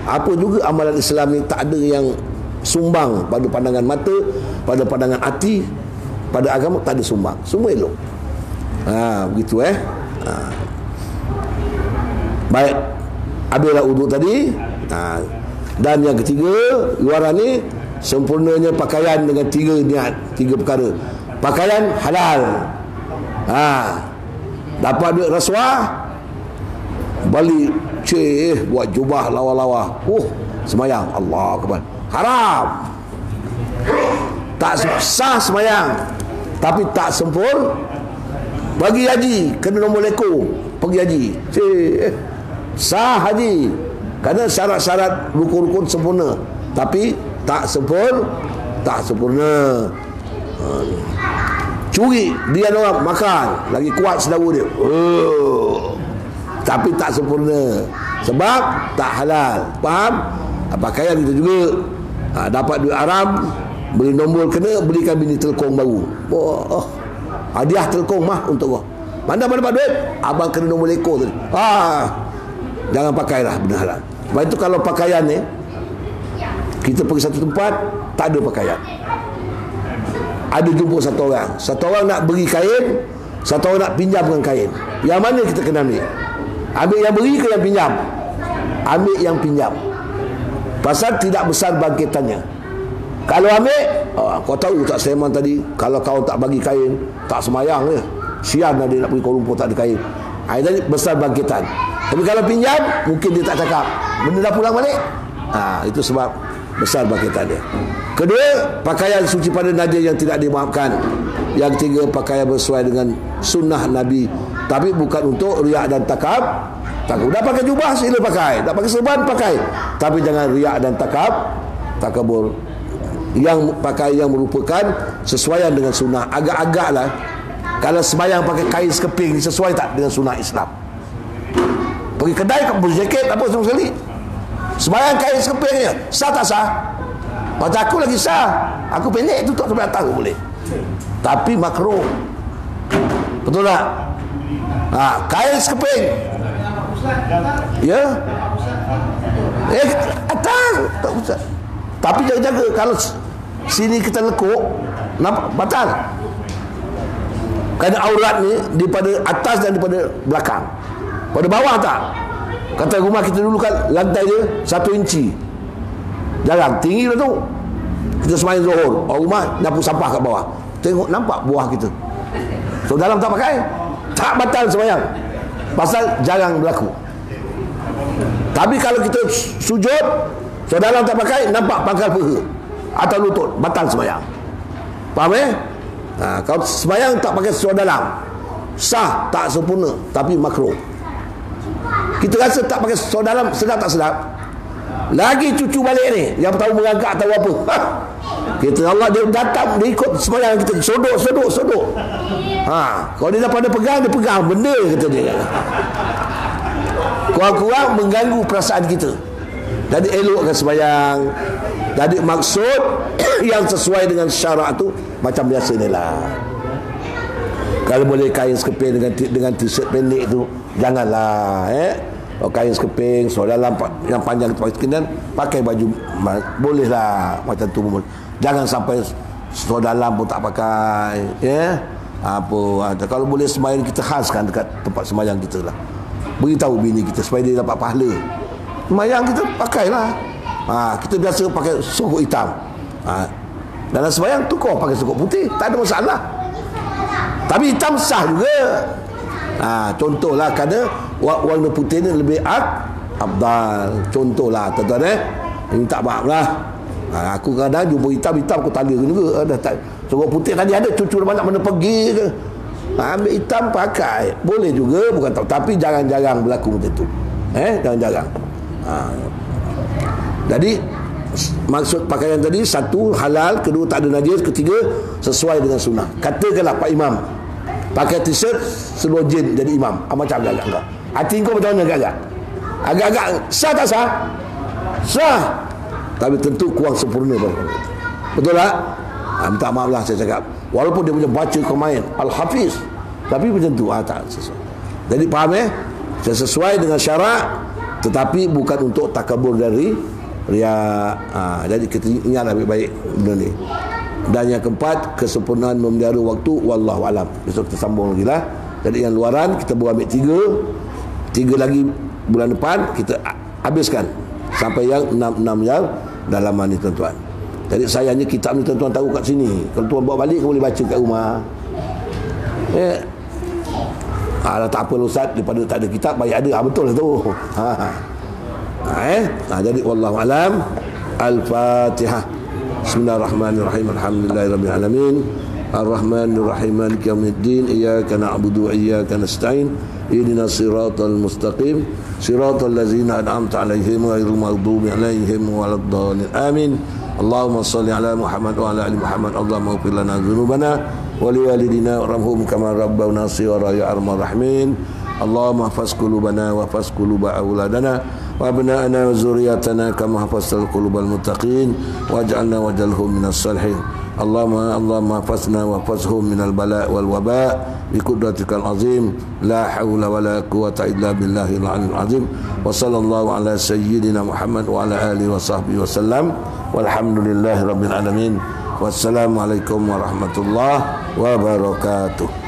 Apa juga amalan Islam ni tak ada yang sumbang pada pandangan mata, pada pandangan hati, pada agama tak ada sumbang. Semua elok. Begitu Baik, habislah wuduk tadi. Dan yang ketiga, luaran ni sempurnanya pakaian dengan tiga niat, tiga perkara. Pakaian halal. Dapat duit rasuah, balik buat jubah lawa-lawa, semayang, Allah Akbar, haram. Tak sah semayang, tapi tak sempurna. Bagi haji kena nombor lekor pergi haji, sah haji kerana syarat-syarat rukun-rukun sempurna, tapi tak sempurna. Curi dia orang makan lagi kuat sedawa dia, tapi tak sempurna sebab tak halal. Faham? Pakaian kita juga, dapat duit haram, beli nombor kena, belikan bini telekong baru. Hadiah telekong mah untuk kau. Mana dapat duit? Abang kena nombor lekor tadi. Jangan pakailah benda halal. Sebab itu kalau pakaian ni, kita pergi satu tempat tak ada pakaian, ada jumpa satu orang nak beri kain, satu orang nak pinjamkan kain. Yang mana kita kena ambil? Ambil yang beri ke yang pinjam? Ambil yang pinjam. Pasal tidak besar bangkitannya. Kalau ambil, kau tahu tak Sulaiman tadi, kalau kau tak bagi kain, tak semayang dia. Sian dia nak pergi Kuala Lumpur tak ada kain. Tadi besar bangkitan. Tapi kalau pinjam, mungkin dia tak cakap, benda dah pulang balik. Itu sebab besar bangkitan dia. Kedua, pakaian suci pada najis yang tidak dimaafkan. Yang ketiga, pakaian bersesuai dengan sunnah Nabi, tapi bukan untuk riak dan takab. Dah pakai jubah, sila pakai. Dah pakai serban, pakai. Tapi jangan riak dan takabur. Yang pakai yang merupakan sesuaian dengan sunnah. Agak-agak lah, kalau sembahyang pakai kain sekeping, sesuai tak dengan sunnah Islam? Pergi kedai, beli jaket, apa semua sekali. Sembahyang kain sekeping je, sah tak sah? Pada aku lagi sah. Aku pendek, tutup sampai atas boleh. Tapi makruh. Betul tak? Kain sekeping. Ya? Atas. Tak usah. Tapi jaga-jaga. Kalau sini kita lekuk, nampak batal. Kerana aurat ni daripada atas dan daripada belakang. Pada bawah tak. Kata rumah kita dulu kan, lantai dia 1 inci. Jarang, tinggi lah tu. Kita semayang zuhur, orang rumah nyapu sampah kat bawah, tengok nampak buah kita. So dalam tak pakai, tak batal semayang, pasal jarang berlaku. Tapi kalau kita sujud, so dalam tak pakai, nampak pangkal peha atau lutut, batal semayang. Faham kalau semayang tak pakai sesuai dalam, sah, tak sempurna, tapi makruh. Kita rasa tak pakai sesuai dalam, sedap tak sedap? Lagi cucu balik ni yang tahu mengangkat tahu apa. Kita Allah, dia datang, dia ikut sembahyang kita, sodok. Kalau dia dah pada pegang, dia pegang benda, kata dia. Kurang-kurang mengganggu perasaan kita. Jadi elokkan sembahyang. Jadi maksud yang sesuai dengan syarak tu macam biasa ni lah. Kalau boleh kain sekeping dengan t-shirt pendek tu, janganlah. kain sekeping, seluar dalam yang panjang kita pakai sekian, pakai baju bolehlah macam tu. Jangan sampai seluar dalam pun tak pakai, ya. Kalau boleh sembahyang kita khaskan dekat tempat sembahyang kita lah. Beritahu bini kita supaya dia dapat pahala. Sembahyang kita pakailah. Kita biasa pakai sokok hitam. Dalam sembahyang tukar pakai sokok putih, tak ada masalah. Tapi hitam sah juga. Contohlah kerana warna putih ni lebih afdal. Contohlah tuan-tuan, minta maaf lah. Aku kadang jumpa hitam aku tanya juga. Sokok putih tadi ada cucu mana pergi ke. Ambil hitam pakai. Boleh juga, bukan tak. Tapi jarang-jarang berlaku macam tu. Jarang-jarang. Jadi maksud pakaian tadi, satu halal, kedua tak ada najis, ketiga sesuai dengan sunnah. Katakanlah Pak Imam pakai t-shirt seluar jin jadi imam, macam agak-agak. Hati kau macam mana agak-agak? Agak-agak sah tak sah? Sah. Tapi tentu kurang sempurna. Betul tak? Minta maaf lah saya cakap. Walaupun dia punya baca kemain Al-Hafiz, tapi macam tu tak sesuai. Jadi faham sesuai dengan syarak, tetapi bukan untuk takabur dari riak. Jadi kita ingat baik-baik benda ni. Dan yang keempat, kesempurnaan memelihara waktu, wallahu alam. Besok kita sambung lagi lah. Jadi yang luaran kita boleh ambil tiga lagi bulan depan kita habiskan sampai yang 6 yang dalaman ni tuan-tuan. Jadi sayangnya kitab ni tuan-tuan tahu kat sini. Kalau tuan bawa balik kau boleh baca kat rumah. Tak apa Ustaz, daripada tak ada kitab baik ada. Betul lah tu. Jadi wallahu alam. Al-Fatihah. Bismillahirrahmanirrahim. Alhamdulillahirabbil alamin. Ar-Rahmanir-Rahim. Maliki yaumiddin. Iyyaka na'budu wa iyyaka nasta'in. Ihdinas siratal mustaqim. Siratal ladzina an'amta 'alaihim ghairil maghdubi 'alaihim waladdallin. Amin. Allahumma shalli ala Muhammad wa ala ali Muhammad. Allahumma ighfir lana dzunubana wa liwalidina warhamhum kama rabbawna shighara ya arhamar rahimin. Allahumma ihfaz qulubana wa ihfaz quluba auladana wa abna'ana wa zurriyyatana kama ihfaztal qulubal muttaqin waj'alna waj'alhum minas salihin. Allahumma ihfazna wa ihfazhum minal bala' wal waba' bi qudratikal azim la haula wala quwwata illa billahil aliyyil azim. Wa sallallahu ala sayyidina Muhammad wa ala alihi wa sahbihi wasallam. Walhamdulillahirabbil alamin. Wassalamualaikum warahmatullahi wabarakatuh.